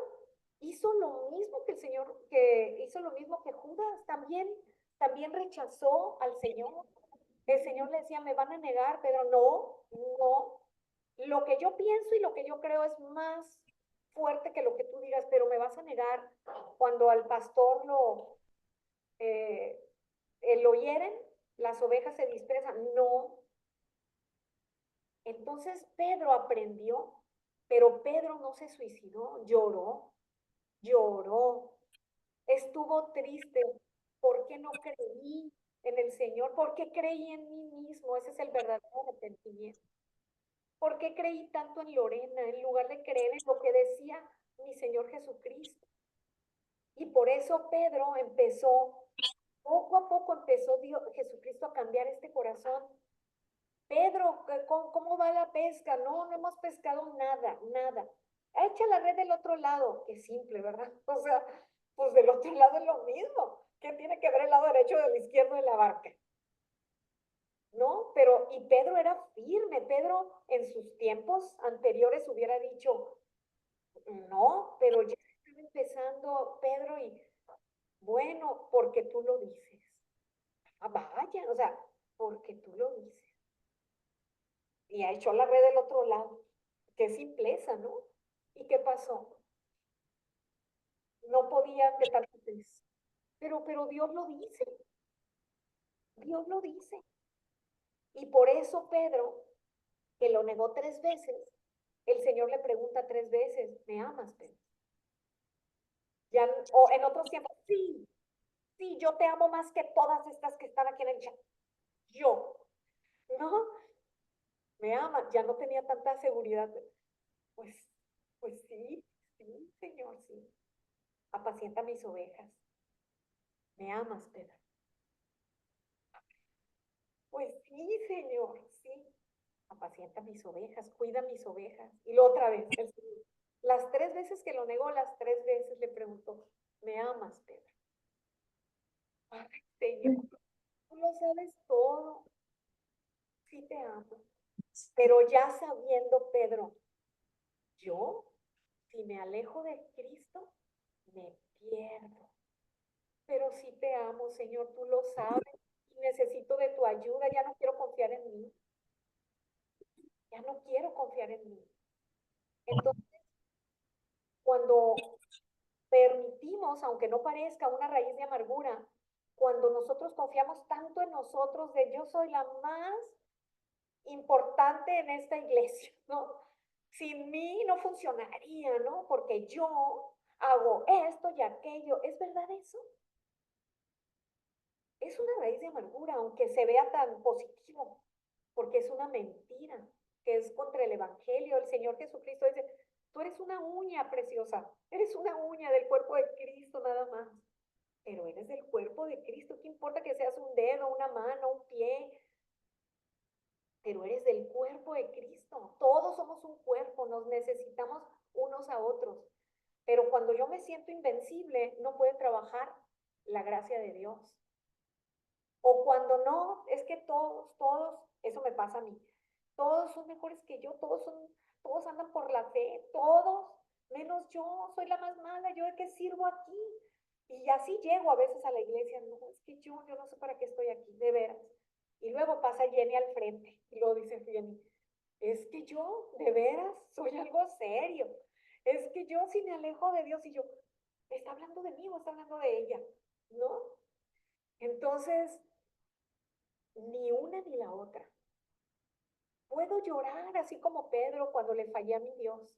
hizo lo mismo que el Señor, que hizo lo mismo que Judas, también rechazó al Señor. El Señor le decía, me van a negar, Pedro, no, lo que yo pienso y lo que yo creo es más fuerte que lo que tú digas, pero me vas a negar. Cuando al pastor lo hieren, las ovejas se dispersan, no. Entonces Pedro aprendió, pero Pedro no se suicidó, lloró, estuvo triste. ¿Por qué no creí en el Señor? ¿Por qué creí en mí mismo? Ese es el verdadero arrepentimiento. ¿Por qué creí tanto en Lorena en lugar de creer en lo que decía mi Señor Jesucristo? Y por eso Pedro empezó, poco a poco empezó Jesucristo a cambiar este corazón. Pedro, ¿cómo va la pesca? No hemos pescado nada. Echa la red del otro lado. Qué simple, ¿verdad? O sea, pues del otro lado es lo mismo. ¿Qué tiene que ver el lado derecho del izquierdo de la barca? ¿No? Pero, y Pedro era firme. Pedro en sus tiempos anteriores hubiera dicho, no, pero ya estaba empezando Pedro y, bueno, porque tú lo dices. Ah, vaya, o sea, porque tú lo dices. Y echó la red del otro lado. Qué simpleza, ¿no? ¿Y qué pasó? No podía de tanto pez. Pero Dios lo dice. Dios lo dice. Y por eso Pedro, que lo negó 3 veces, el Señor le pregunta 3 veces, ¿me amas, Pedro? Ya, o en otros tiempos, sí, yo te amo más que todas estas que están aquí en el chat. Yo, ¿no? Me amas, ya no tenía tanta seguridad. Pues, pues sí, Señor, sí. Apacienta mis ovejas. ¿Me amas, Pedro? Pues sí, Señor, sí. Apacienta mis ovejas, cuida mis ovejas. Y lo otra vez, las 3 veces que lo negó, las 3 veces le preguntó, ¿me amas, Pedro? Ay, Señor, tú lo sabes todo. Sí te amo. Pero ya sabiendo, Pedro, yo, si me alejo de Cristo, me pierdo. Pero sí te amo, Señor, tú lo sabes. Y necesito de tu ayuda, ya no quiero confiar en mí. Ya no quiero confiar en mí. Entonces, cuando permitimos, aunque no parezca una raíz de amargura, cuando nosotros confiamos tanto en nosotros de yo soy la más importante en esta iglesia, ¿no? Sin mí no funcionaría, ¿no? Porque yo hago esto y aquello. ¿Es verdad eso? Es una raíz de amargura, aunque se vea tan positivo, porque es una mentira, que es contra el Evangelio. El Señor Jesucristo dice, tú eres una uña preciosa, eres una uña del cuerpo de Cristo nada más, pero eres del cuerpo de Cristo. ¿Qué importa que seas un dedo, una mano, un pie? Pero eres del cuerpo de Cristo. Todos somos un cuerpo, nos necesitamos unos a otros. Pero cuando yo me siento invencible, no puede trabajar la gracia de Dios. O cuando no, es que todos, eso me pasa a mí, todos son mejores que yo, todos andan por la fe, todos, menos yo, soy la más mala, yo de qué sirvo aquí. Y así llego a veces a la iglesia, no, es que yo no sé para qué estoy aquí, de veras. Y luego pasa Jenny al frente, y luego dice Jenny, es que yo, de veras, soy algo serio. Es que yo si me alejo de Dios y yo, ¿está hablando de mí o está hablando de ella? ¿No? Entonces, ni una ni la otra. Puedo llorar así como Pedro cuando le fallé a mi Dios.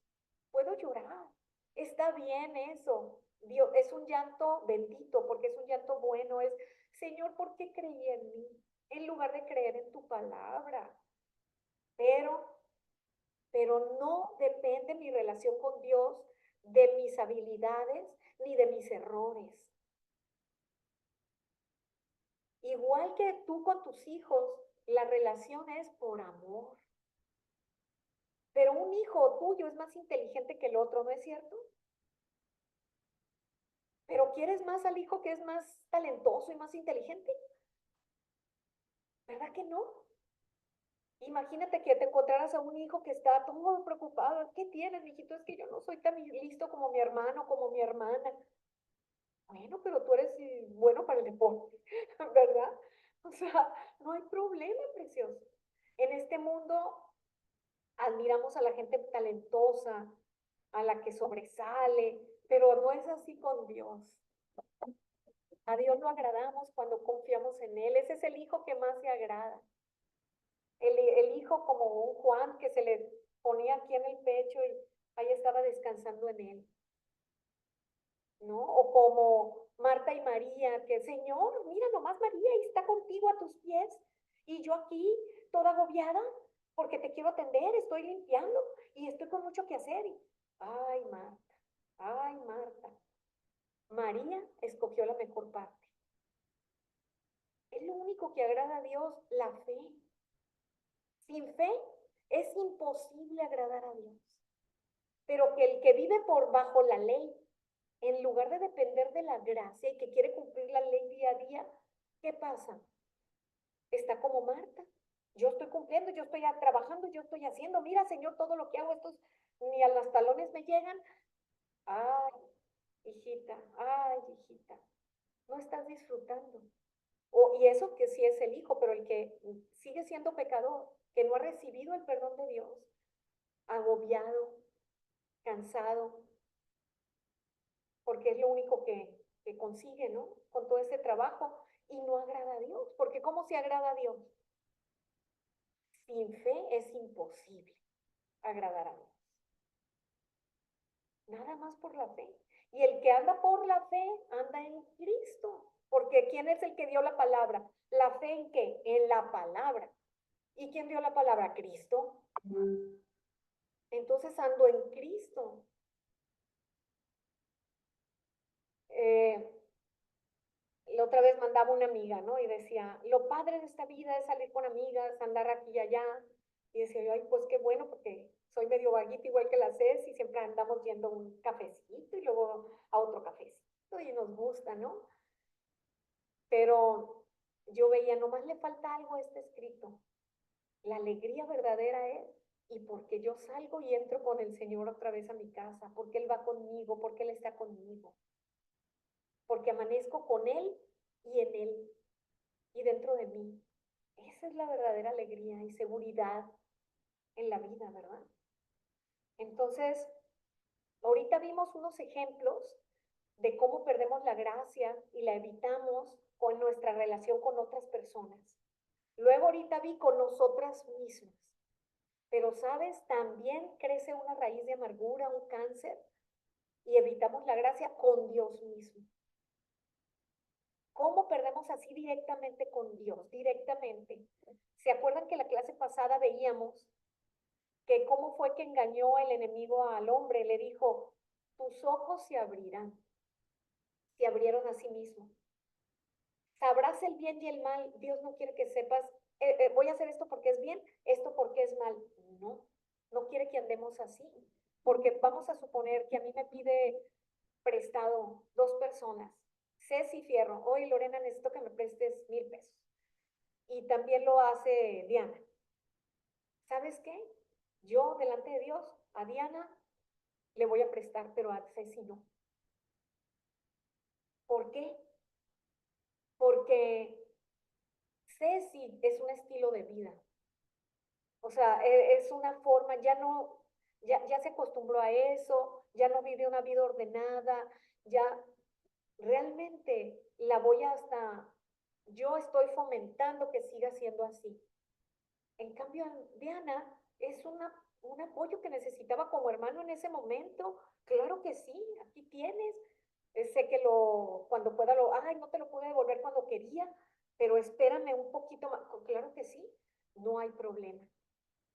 Puedo llorar. Está bien eso. Dios, es un llanto bendito porque es un llanto bueno. Es, Señor, ¿por qué creí en mí? En lugar de creer en tu palabra. Pero no depende mi relación con Dios de mis habilidades ni de mis errores. Igual que tú con tus hijos, la relación es por amor. Pero un hijo tuyo es más inteligente que el otro, ¿no es cierto? Pero quieres más al hijo que es más talentoso y más inteligente. ¿Verdad que no? Imagínate que te encontraras a un hijo que está todo preocupado. ¿Qué tienes, mijito? Es que yo no soy tan listo como mi hermano, como mi hermana. Bueno, pero tú eres bueno para el deporte, ¿verdad? O sea, no hay problema, precioso. En este mundo admiramos a la gente talentosa, a la que sobresale, pero no es así con Dios. A Dios lo agradamos cuando confiamos en Él. Ese es el hijo que más se agrada. El hijo como un Juan que se le ponía aquí en el pecho y ahí estaba descansando en Él. ¿No? O como Marta y María, que Señor, mira nomás María, ahí está contigo a tus pies. Y yo aquí, toda agobiada, porque te quiero atender, estoy limpiando y estoy con mucho que hacer. Ay, Marta, ay, Marta. María escogió la mejor parte. Es lo único que agrada a Dios, la fe. Sin fe es imposible agradar a Dios. Pero que el que vive por bajo la ley, en lugar de depender de la gracia y que quiere cumplir la ley día a día, ¿qué pasa? Está como Marta. Yo estoy cumpliendo, yo estoy trabajando, yo estoy haciendo. Mira, Señor, todo lo que hago, estos ni a los talones me llegan. Ay, hijita, no estás disfrutando. Y eso que sí es el hijo, pero el que sigue siendo pecador, que no ha recibido el perdón de Dios, agobiado, cansado, porque es lo único que consigue, ¿no? Con todo ese trabajo y no agrada a Dios, porque ¿cómo se agrada a Dios? Sin fe es imposible agradar a Dios. Nada más por la fe. Y el que anda por la fe anda en Cristo, porque ¿quién es el que dio la palabra? ¿La fe en qué? En la palabra. ¿Y quién dio la palabra? Cristo. Entonces ando en Cristo. La otra vez mandaba una amiga, ¿no? Y decía, lo padre de esta vida es salir con amigas, andar aquí y allá. Y decía yo, ay, pues qué bueno, porque soy medio vaguita igual que la Ceci, y siempre andamos yendo a un cafecito y luego a otro cafecito y nos gusta, ¿no? Pero yo veía, nomás le falta algo a este escrito. La alegría verdadera es, y porque yo salgo y entro con el Señor otra vez a mi casa, porque Él va conmigo, porque Él está conmigo, porque amanezco con Él y en Él y dentro de mí. Esa es la verdadera alegría y seguridad en la vida, ¿verdad? Entonces, ahorita vimos unos ejemplos de cómo perdemos la gracia y la evitamos con nuestra relación con otras personas. Luego ahorita vi con nosotras mismas. Pero, ¿sabes? También crece una raíz de amargura, un cáncer, y evitamos la gracia con Dios mismo. ¿Cómo perdemos así directamente con Dios? Directamente. ¿Se acuerdan que la clase pasada veíamos que cómo fue que engañó el enemigo al hombre? Le dijo, tus ojos se abrirán. Se abrieron a sí mismo. Sabrás el bien y el mal. Dios no quiere que sepas, voy a hacer esto porque es bien, esto porque es mal. No, no quiere que andemos así. Porque vamos a suponer que a mí me pide prestado 2 personas, Ceci Fierro. Oye, Lorena, necesito que me prestes 1,000 pesos. Y también lo hace Diana. ¿Sabes qué? Yo, delante de Dios, a Diana le voy a prestar, pero a Ceci no. ¿Por qué? Porque Ceci es un estilo de vida. O sea, es una forma, ya se acostumbró a eso, ya no vive una vida ordenada, ya realmente yo estoy fomentando que siga siendo así. En cambio, Diana es un apoyo que necesitaba como hermano en ese momento. Claro que sí, aquí tienes. Sé que cuando pueda ay, no te lo pude devolver cuando quería, pero espérame un poquito más. Claro que sí, no hay problema,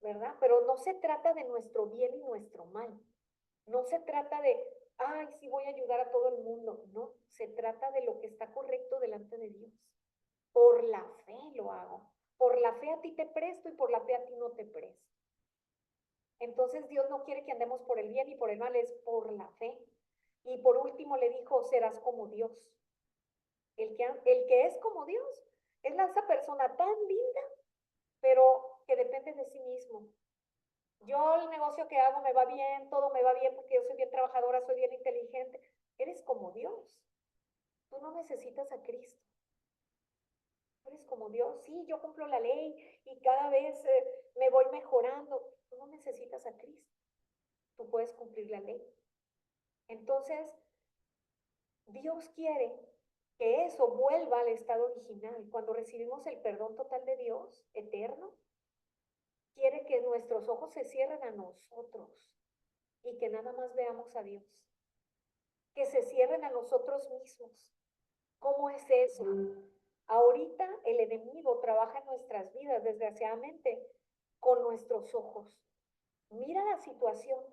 ¿verdad? Pero no se trata de nuestro bien y nuestro mal. No se trata de, ay, sí voy a ayudar a todo el mundo. No, se trata de lo que está correcto delante de Dios. Por la fe lo hago. Por la fe a ti te presto y por la fe a ti no te presto. Entonces Dios no quiere que andemos por el bien y por el mal, es por la fe. Y por último le dijo, serás como Dios. El que es como Dios es esa persona tan linda, pero que depende de sí mismo. Yo el negocio que hago me va bien, todo me va bien porque yo soy bien trabajadora, soy bien inteligente. Eres como Dios. Tú no necesitas a Cristo. Eres como Dios. Sí, yo cumplo la ley y cada vez me voy mejorando. Tú no necesitas a Cristo. Tú puedes cumplir la ley. Entonces, Dios quiere que eso vuelva al estado original. Cuando recibimos el perdón total de Dios, eterno, quiere que nuestros ojos se cierren a nosotros y que nada más veamos a Dios. Que se cierren a nosotros mismos. ¿Cómo es eso? Ahorita el enemigo trabaja en nuestras vidas, desgraciadamente, con nuestros ojos. Mira la situación.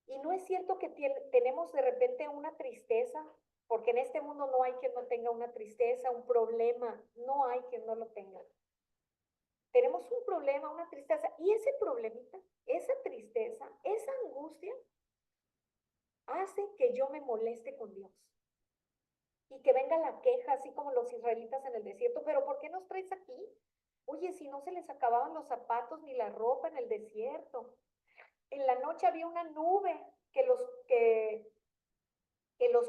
Y no es cierto que tenemos de repente una tristeza, porque en este mundo no hay quien no tenga una tristeza, un problema, no hay quien no lo tenga. Tenemos un problema, una tristeza, y ese problemita, esa tristeza, esa angustia, hace que yo me moleste con Dios. Y que venga la queja, así como los israelitas en el desierto, pero ¿por qué nos traes aquí? Oye, si no se les acababan los zapatos ni la ropa en el desierto. En la noche había una nube que los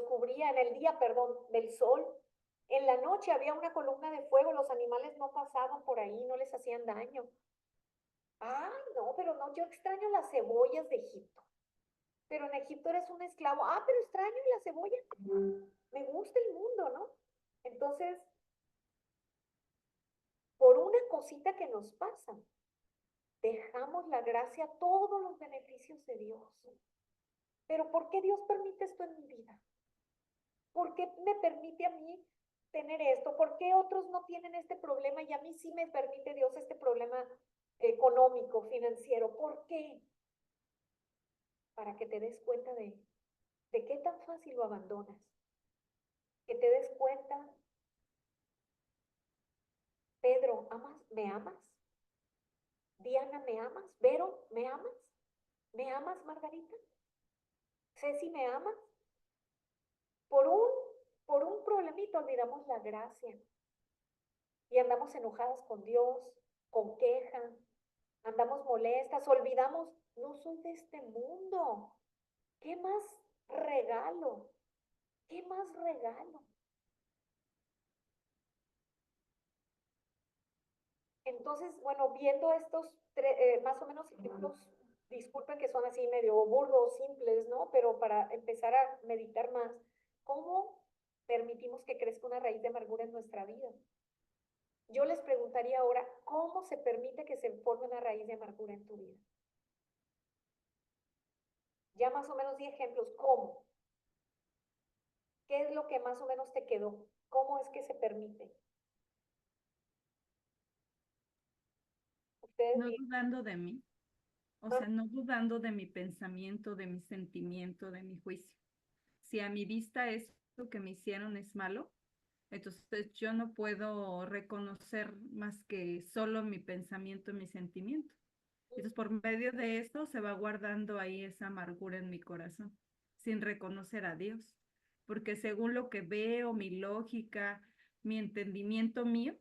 cubría, en el día, perdón, del sol. En la noche había una columna de fuego, los animales no pasaban por ahí, no les hacían daño. Ay, no, pero no, yo extraño las cebollas de Egipto. Pero en Egipto eres un esclavo. Ah, pero extraño la cebolla. Me gusta el mundo, ¿no? Entonces, por una cosita que nos pasa, dejamos la gracia, todos los beneficios de Dios. Pero ¿por qué Dios permite esto en mi vida? ¿Por qué me permite a mí tener esto? ¿Por qué otros no tienen este problema y a mí sí me permite Dios este problema económico, financiero? ¿Por qué? Para que te des cuenta de qué tan fácil lo abandonas. Que te des cuenta, Pedro, ¿me amas? Diana, ¿me amas? Vero, ¿me amas? ¿Me amas, Margarita? Ceci, ¿me amas? Por un problemita olvidamos la gracia y andamos enojadas con Dios, con queja, andamos molestas, olvidamos, no soy de este mundo. ¿Qué más regalo? ¿Qué más regalo? Entonces, bueno, viendo estos más o menos ejemplos, disculpen que son así medio burdos, simples, ¿no? Pero para empezar a meditar más, ¿cómo permitimos que crezca una raíz de amargura en nuestra vida? Yo les preguntaría ahora, ¿cómo se permite que se forme una raíz de amargura en tu vida? Ya más o menos di ejemplos. ¿Cómo? ¿Qué es lo que más o menos te quedó? ¿Cómo es que se permite? Ustedes No digan, dudando de mí, o ¿no? sea, no dudando de mi pensamiento, de mi sentimiento, de mi juicio. Si a mi vista esto que me hicieron es malo, entonces yo no puedo reconocer más que solo mi pensamiento y mi sentimiento. Entonces por medio de eso se va guardando ahí esa amargura en mi corazón, sin reconocer a Dios. Porque según lo que veo, mi lógica, mi entendimiento mío,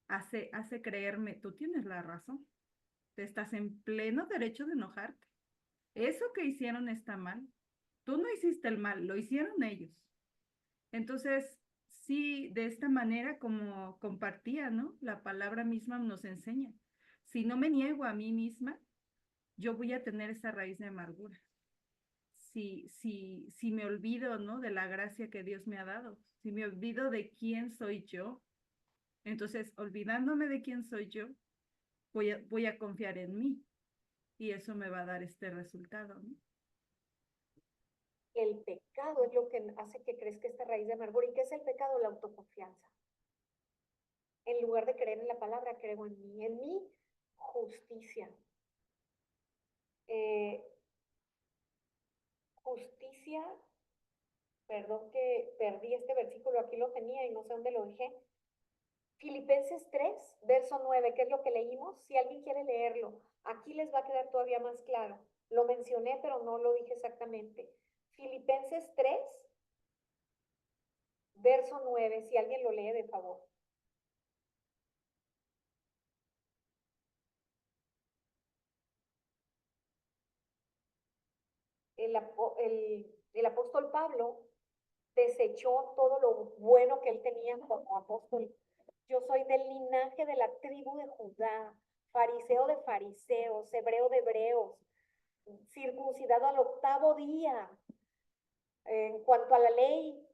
hace creerme, tú tienes la razón, te estás en pleno derecho de enojarte. Eso que hicieron está mal. Tú no hiciste el mal, lo hicieron ellos. Entonces, sí, de esta manera como compartía, ¿no? La palabra misma nos enseña. Si no me niego a mí misma, yo voy a tener esa raíz de amargura. Si me olvido, ¿no? De la gracia que Dios me ha dado, si me olvido de quién soy yo, entonces olvidándome de quién soy yo, voy a confiar en mí y eso me va a dar este resultado, ¿no? El pecado es lo que hace que crezca esta raíz de amargura. ¿Y qué es el pecado? La autoconfianza. En lugar de creer en la palabra, creo en mi justicia. Eh, justicia, perdón que perdí este versículo, aquí lo tenía y no sé dónde lo dejé. Filipenses 3, verso 9, que es lo que leímos. Si alguien quiere leerlo, aquí les va a quedar todavía más claro. Lo mencioné, pero no lo dije exactamente. Filipenses 3, verso 9, si alguien lo lee, de favor. El apóstol Pablo desechó todo lo bueno que él tenía como apóstol. Yo soy del linaje de la tribu de Judá, fariseo de fariseos, hebreo de hebreos, circuncidado al 8º día. En cuanto a la ley,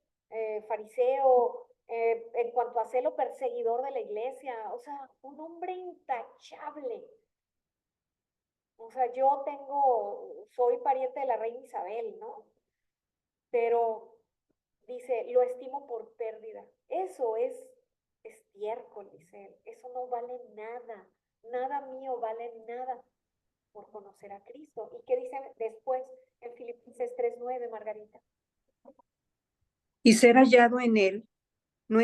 fariseo, en cuanto a celo perseguidor de la iglesia, o sea, un hombre intachable. O sea, soy pariente de la reina Isabel, ¿no? Pero dice, lo estimo por pérdida. Eso es estiércol, dice él. Eso no vale nada. Nada mío vale nada por conocer a Cristo. ¿Y qué dice después en Filipenses 3:9, Margarita? Y ser hallado en él, no,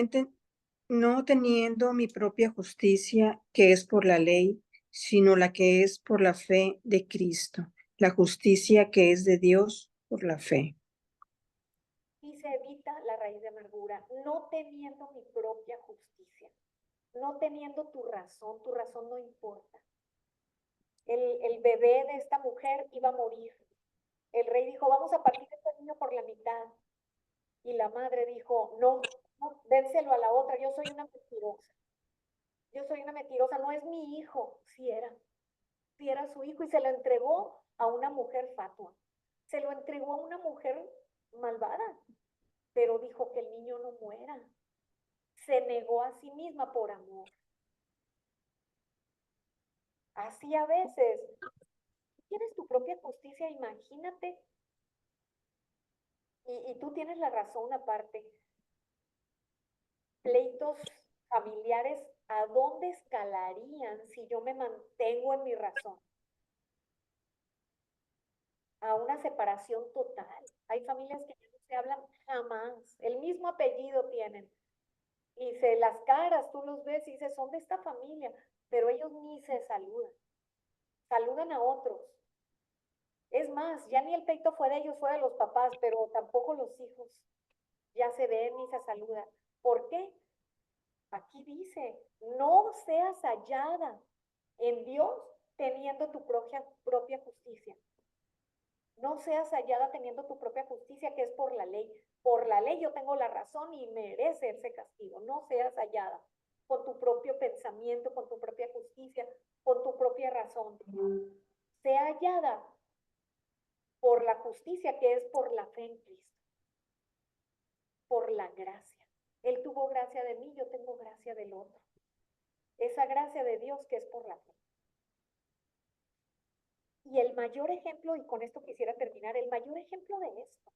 no teniendo mi propia justicia, que es por la ley, sino la que es por la fe de Cristo, la justicia que es de Dios por la fe. Y se evita la raíz de amargura, no teniendo mi propia justicia, no teniendo tu razón no importa. El bebé de esta mujer iba a morir. El rey dijo, vamos a partir este niño por la mitad. Y la madre dijo, no, no, dénselo a la otra, yo soy una mentirosa. Yo soy una mentirosa, no es mi hijo. Sí era su hijo y se lo entregó a una mujer fatua. Se lo entregó a una mujer malvada, pero dijo que el niño no muera. Se negó a sí misma por amor. Así a veces, tienes tu propia justicia, imagínate, y tú tienes la razón aparte. Pleitos familiares, ¿a dónde escalarían si yo me mantengo en mi razón? A una separación total. Hay familias que ya no se hablan jamás, el mismo apellido tienen. Y las caras, tú los ves y dices, son de esta familia, pero ellos ni se saludan. Saludan a otros. Es más, ya ni el pleito fue de ellos, fue de los papás, pero tampoco los hijos ya se ven ni se saludan. ¿Por qué? Aquí dice, no seas hallada en Dios teniendo tu propia justicia. No seas hallada teniendo tu propia justicia, que es por la ley. Por la ley yo tengo la razón y merece ese castigo. No seas hallada con tu propio pensamiento, con tu propia justicia, con tu propia razón. Sea hallada por la justicia, que es por la fe en Cristo, por la gracia. Él tuvo gracia de mí, yo tengo gracia del otro. esa gracia de Dios que es por la fe. Y el mayor ejemplo, y con esto quisiera terminar, el mayor ejemplo de esto,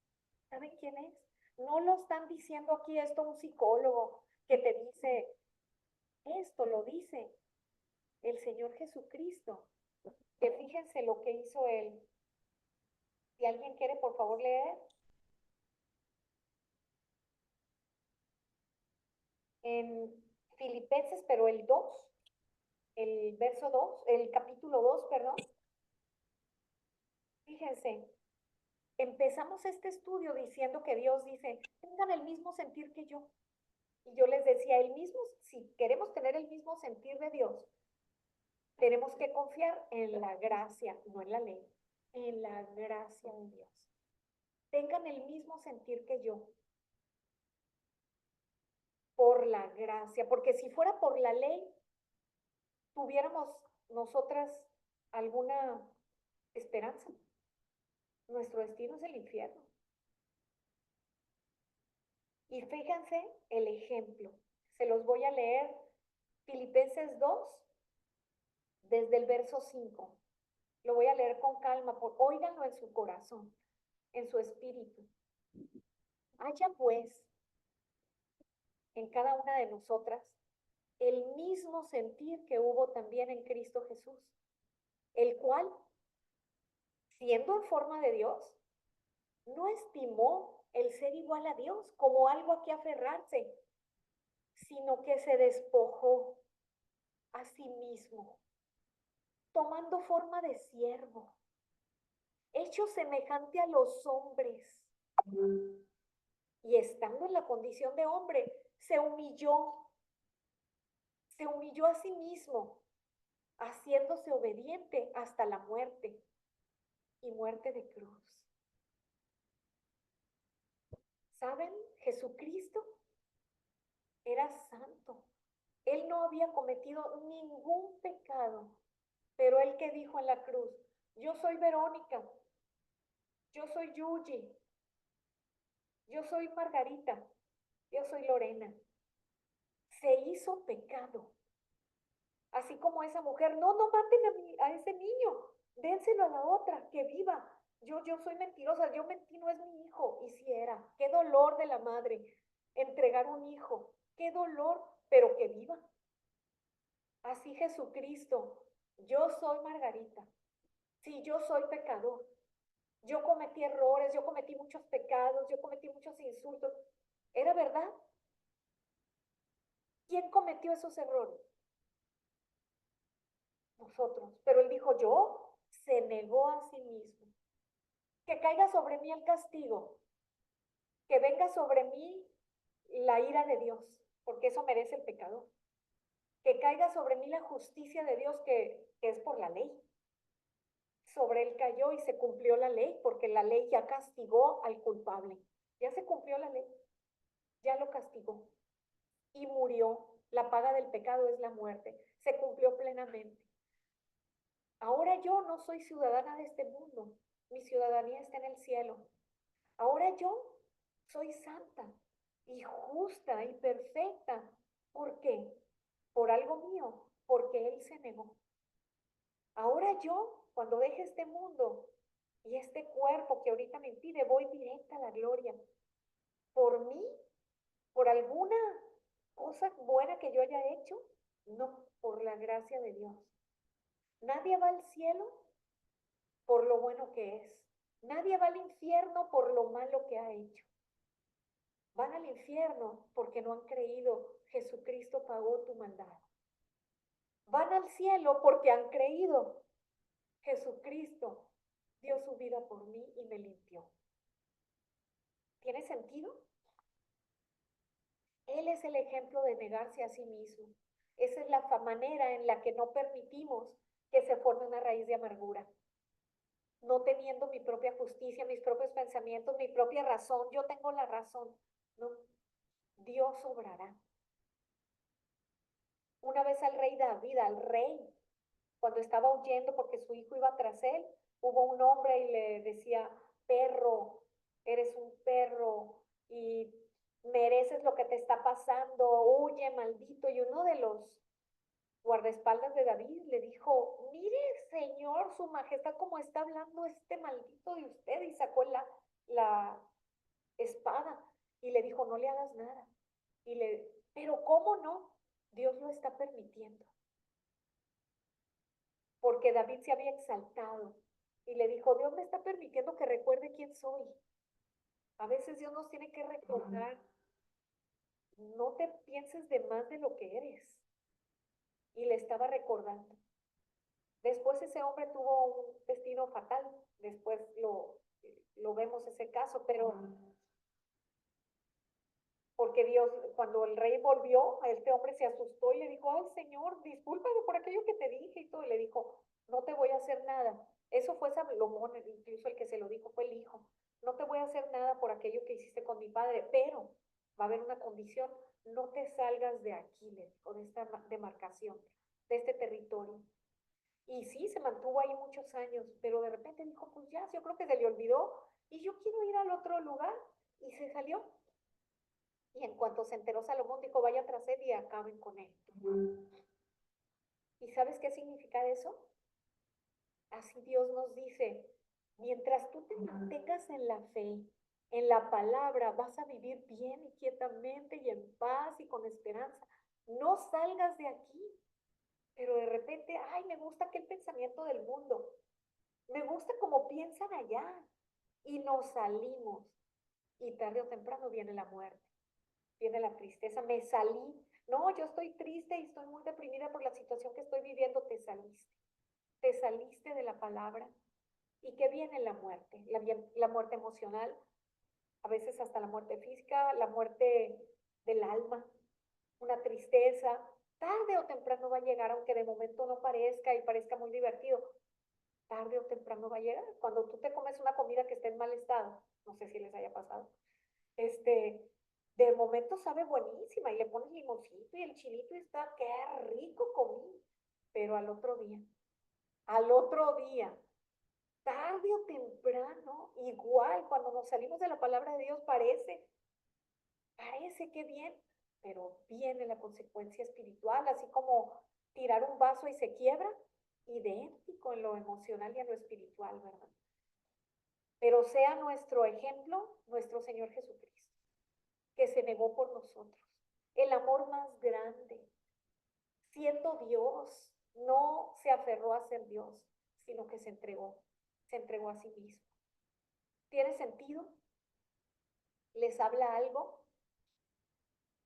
¿saben quién es? No lo están diciendo aquí esto un psicólogo que te dice, esto lo dice el Señor Jesucristo, que fíjense lo que hizo Él. Si alguien quiere, por favor, leer. En Filipenses, pero el 2, el verso 2, el capítulo 2, perdón. Fíjense, empezamos este estudio diciendo que Dios dice, tengan el mismo sentir que yo. Y yo les decía, el mismo, si queremos tener el mismo sentir de Dios, tenemos que confiar en la gracia, no en la ley, en la gracia de Dios. Tengan el mismo sentir que yo. Por la gracia, porque si fuera por la ley, tuviéramos nosotras alguna esperanza. Nuestro destino es el infierno. Y fíjense el ejemplo. Se los voy a leer. Filipenses 2, desde el verso 5. Lo voy a leer con calma, óiganlo en su corazón, en su espíritu. Haya pues en cada una de nosotras el mismo sentir que hubo también en Cristo Jesús, el cual, siendo en forma de Dios, no estimó el ser igual a Dios como algo a que aferrarse, sino que se despojó a sí mismo, tomando forma de siervo, hecho semejante a los hombres, y estando en la condición de hombre, se humilló a sí mismo, haciéndose obediente hasta la muerte, y muerte de cruz. ¿Saben? Jesucristo era santo. Él no había cometido ningún pecado, pero él que dijo en la cruz, yo soy Verónica, yo soy Yuyi, yo soy Margarita, yo soy Lorena. Se hizo pecado. Así como esa mujer, no maten a ese niño, dénselo a la otra, que viva. Yo soy mentirosa, yo mentí, no es mi hijo. Y si era, qué dolor de la madre entregar un hijo, qué dolor, pero que viva. Así Jesucristo, yo soy Margarita, sí, yo soy pecador, yo cometí errores, yo cometí muchos pecados, yo cometí muchos insultos. ¿Era verdad? ¿Quién cometió esos errores? Nosotros. Pero él dijo, yo, se negó a sí mismo. Que caiga sobre mí el castigo, que venga sobre mí la ira de Dios, porque eso merece el pecador. Que caiga sobre mí la justicia de Dios que es por la ley. Sobre él cayó y se cumplió la ley, porque la ley ya castigó al culpable. Ya se cumplió la ley, ya lo castigó. Y murió. La paga del pecado es la muerte. Se cumplió plenamente. Ahora yo no soy ciudadana de este mundo. Mi ciudadanía está en el cielo. Ahora yo soy santa y justa y perfecta. ¿Por qué? Por algo mío, porque Él se negó. Ahora yo, cuando deje este mundo y este cuerpo que ahorita me impide, voy directa a la gloria. ¿Por mí? ¿Por alguna cosa buena que yo haya hecho? No, por la gracia de Dios. Nadie va al cielo por lo bueno que es. Nadie va al infierno por lo malo que ha hecho. Van al infierno porque no han creído. Jesucristo pagó tu maldad. Van al cielo porque han creído. Jesucristo dio su vida por mí y me limpió. ¿Tiene sentido? Él es el ejemplo de negarse a sí mismo. Esa es la manera en la que no permitimos que se forme una raíz de amargura. No teniendo mi propia justicia, mis propios pensamientos, mi propia razón. Yo tengo la razón. No, Dios obrará. Una vez al rey David, cuando estaba huyendo porque su hijo iba tras él, hubo un hombre y le decía, perro, eres un perro y mereces lo que te está pasando, huye, maldito. Y uno de los guardaespaldas de David, le dijo, mire, señor, su majestad, cómo está hablando este maldito de usted, y sacó la espada y le dijo, no le hagas nada. Pero ¿cómo no? Dios lo está permitiendo. Porque David se había exaltado y le dijo, Dios me está permitiendo que recuerde quién soy. A veces Dios nos tiene que recordar, no te pienses de más de lo que eres. Y le estaba recordando. Después ese hombre tuvo un destino fatal, después lo vemos ese caso, pero porque Dios, cuando el rey volvió, este hombre se asustó y le dijo, ay Señor, discúlpame por aquello que te dije y todo, y le dijo, no te voy a hacer nada. Eso fue Salomón, incluso el que se lo dijo fue el hijo, no te voy a hacer nada por aquello que hiciste con mi padre, pero va a haber una condición, no te salgas de aquí, le dijo, de esta demarcación, de este territorio. Y sí, se mantuvo ahí muchos años, pero de repente dijo, pues ya, yo creo que se le olvidó y yo quiero ir al otro lugar, y se salió. Y en cuanto se enteró Salomón, dijo, vaya tras él y acaben con él. ¿Y sabes qué significa eso? Así Dios nos dice, mientras tú te mantengas en la fe, en la palabra, vas a vivir bien y quietamente y en paz y con esperanza. No salgas de aquí, pero de repente, ay, me gusta aquel pensamiento del mundo. Me gusta cómo piensan allá. Y nos salimos. Y tarde o temprano viene la muerte. Viene la tristeza, me salí. No, yo estoy triste y estoy muy deprimida por la situación que estoy viviendo. Te saliste de la palabra. ¿Y qué viene la muerte? La muerte emocional, a veces hasta la muerte física, la muerte del alma, una tristeza. Tarde o temprano va a llegar, aunque de momento no parezca y parezca muy divertido. Tarde o temprano va a llegar. Cuando tú te comes una comida que esté en mal estado, no sé si les haya pasado, de momento sabe buenísima y le pones limoncito y el chilito y está, qué rico comí. Pero al otro día, tarde o temprano, igual, cuando nos salimos de la palabra de Dios, parece que bien, pero viene la consecuencia espiritual, así como tirar un vaso y se quiebra, idéntico en lo emocional y en lo espiritual, ¿verdad? Pero sea nuestro ejemplo, nuestro Señor Jesucristo, que se negó por nosotros. El amor más grande, siendo Dios, no se aferró a ser Dios, sino que se entregó a sí mismo. ¿Tiene sentido? ¿Les habla algo?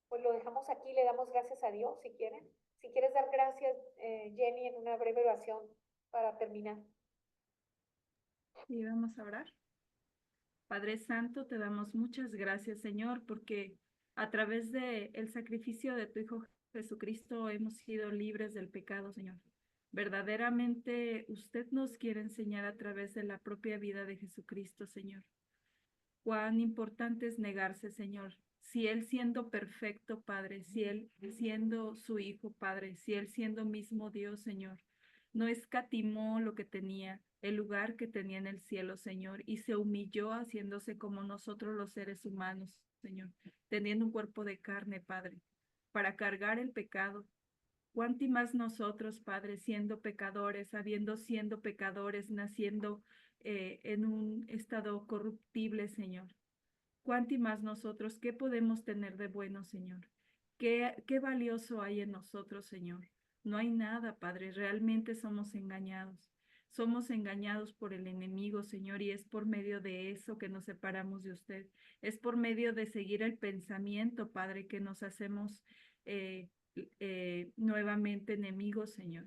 Pues lo dejamos aquí, le damos gracias a Dios si quieren. Si quieres dar gracias, Jenny, en una breve oración para terminar. Y vamos a orar. Padre Santo, te damos muchas gracias, Señor, porque a través de el sacrificio de tu Hijo Jesucristo hemos sido libres del pecado, Señor. Verdaderamente usted nos quiere enseñar a través de la propia vida de Jesucristo, Señor. Cuán importante es negarse, Señor. Si Él siendo perfecto, Padre, si Él siendo su Hijo, Padre, si Él siendo mismo Dios, Señor, no escatimó lo que tenía, el lugar que tenía en el cielo, Señor, y se humilló haciéndose como nosotros los seres humanos, Señor, teniendo un cuerpo de carne, Padre, para cargar el pecado. Cuánti más nosotros, Padre, siendo pecadores, siendo pecadores, naciendo en un estado corruptible, Señor. Cuánti más nosotros, ¿qué podemos tener de bueno, Señor? ¿Qué valioso hay en nosotros, Señor? No hay nada, Padre, realmente somos engañados. Somos engañados por el enemigo, Señor, y es por medio de eso que nos separamos de usted. Es por medio de seguir el pensamiento, Padre, que nos hacemos nuevamente enemigos, Señor.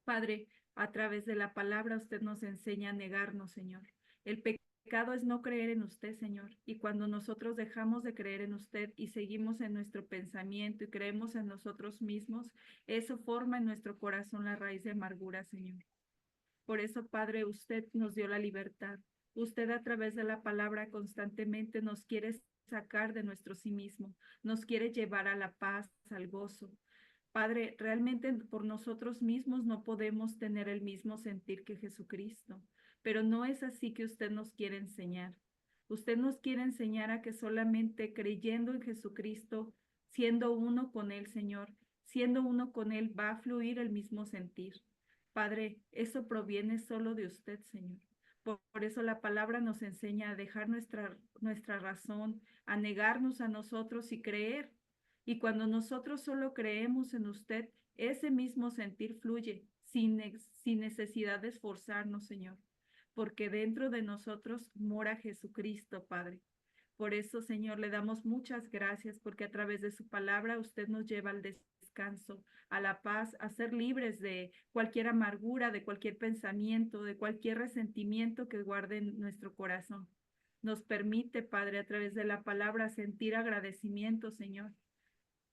Padre, a través de la palabra usted nos enseña a negarnos, Señor. El pecado es no creer en usted, Señor. Y cuando nosotros dejamos de creer en usted y seguimos en nuestro pensamiento y creemos en nosotros mismos, eso forma en nuestro corazón la raíz de amargura, Señor. Por eso, Padre, usted nos dio la libertad. Usted a través de la palabra constantemente nos quiere sacar de nuestro sí mismo, nos quiere llevar a la paz, al gozo. Padre, realmente por nosotros mismos no podemos tener el mismo sentir que Jesucristo, pero no es así que usted nos quiere enseñar. Usted nos quiere enseñar a que solamente creyendo en Jesucristo, siendo uno con el Señor, siendo uno con Él, va a fluir el mismo sentir. Padre, eso proviene solo de usted, Señor. Por eso la palabra nos enseña a dejar nuestra razón, a negarnos a nosotros y creer. Y cuando nosotros solo creemos en usted, ese mismo sentir fluye sin necesidad de esforzarnos, Señor, porque dentro de nosotros mora Jesucristo, Padre. Por eso, Señor, le damos muchas gracias, porque a través de su palabra usted nos lleva al descanso, a la paz, a ser libres de cualquier amargura, de cualquier pensamiento, de cualquier resentimiento que guarde en nuestro corazón. Nos permite, Padre, a través de la palabra sentir agradecimiento, Señor,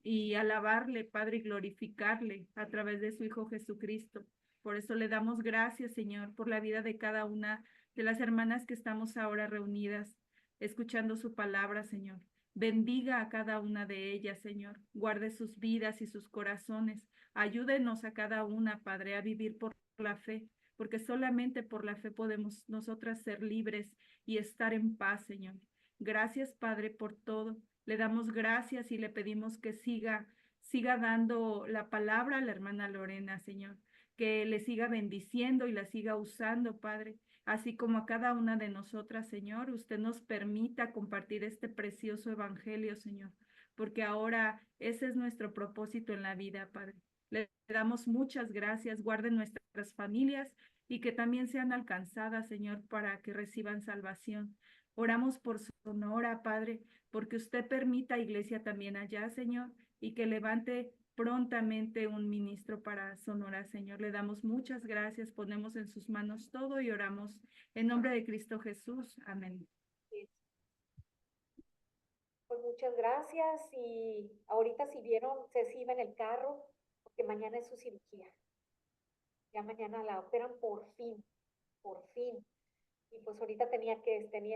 y alabarle, Padre, y glorificarle a través de su Hijo Jesucristo. Por eso le damos gracias, Señor, por la vida de cada una de las hermanas que estamos ahora reunidas, escuchando su palabra, Señor. Bendiga a cada una de ellas, Señor. Guarde sus vidas y sus corazones. Ayúdenos a cada una, Padre, a vivir por la fe, porque solamente por la fe podemos nosotras ser libres y estar en paz, Señor. Gracias, Padre, por todo. Le damos gracias y le pedimos que siga dando la palabra a la hermana Lorena, Señor, que le siga bendiciendo y la siga usando, Padre, así como a cada una de nosotras, Señor. Usted nos permita compartir este precioso evangelio, Señor, porque ahora ese es nuestro propósito en la vida, Padre. Le damos muchas gracias. Guarden nuestras familias y que también sean alcanzadas, Señor, para que reciban salvación. Oramos por Sonora, Padre, porque usted permita iglesia también allá, Señor, y que levante prontamente un ministro para Sonora, Señor. Le damos muchas gracias, ponemos en sus manos todo y oramos en nombre de Cristo Jesús. Amén. Pues muchas gracias y ahorita si vieron, Ceci iba en el carro porque mañana es su cirugía. Ya mañana la operan por fin, por fin. Y pues ahorita tenía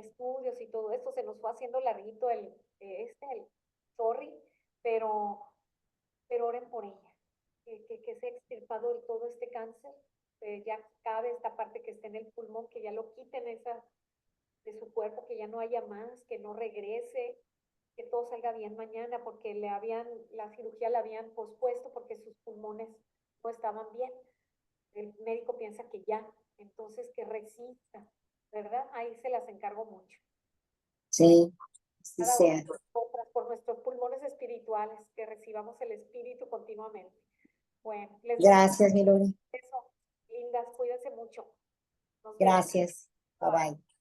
estudios y todo esto, se nos fue haciendo larguito el sorry, pero oren por ella, que se ha extirpado de todo este cáncer, ya cabe esta parte que está en el pulmón, que ya lo quiten de su cuerpo, que ya no haya más, que no regrese, que todo salga bien mañana, porque la cirugía la habían pospuesto porque sus pulmones no estaban bien. El médico piensa que ya, entonces que resista, ¿verdad? Ahí se las encargo mucho. Sí, así Cada sea. una de nosotras, por nuestros pulmones espirituales, que recibamos el espíritu continuamente. Bueno, les mando Gracias, mi Lore. un beso. Lindas, cuídense mucho. Nos vemos. Gracias. Bye bye.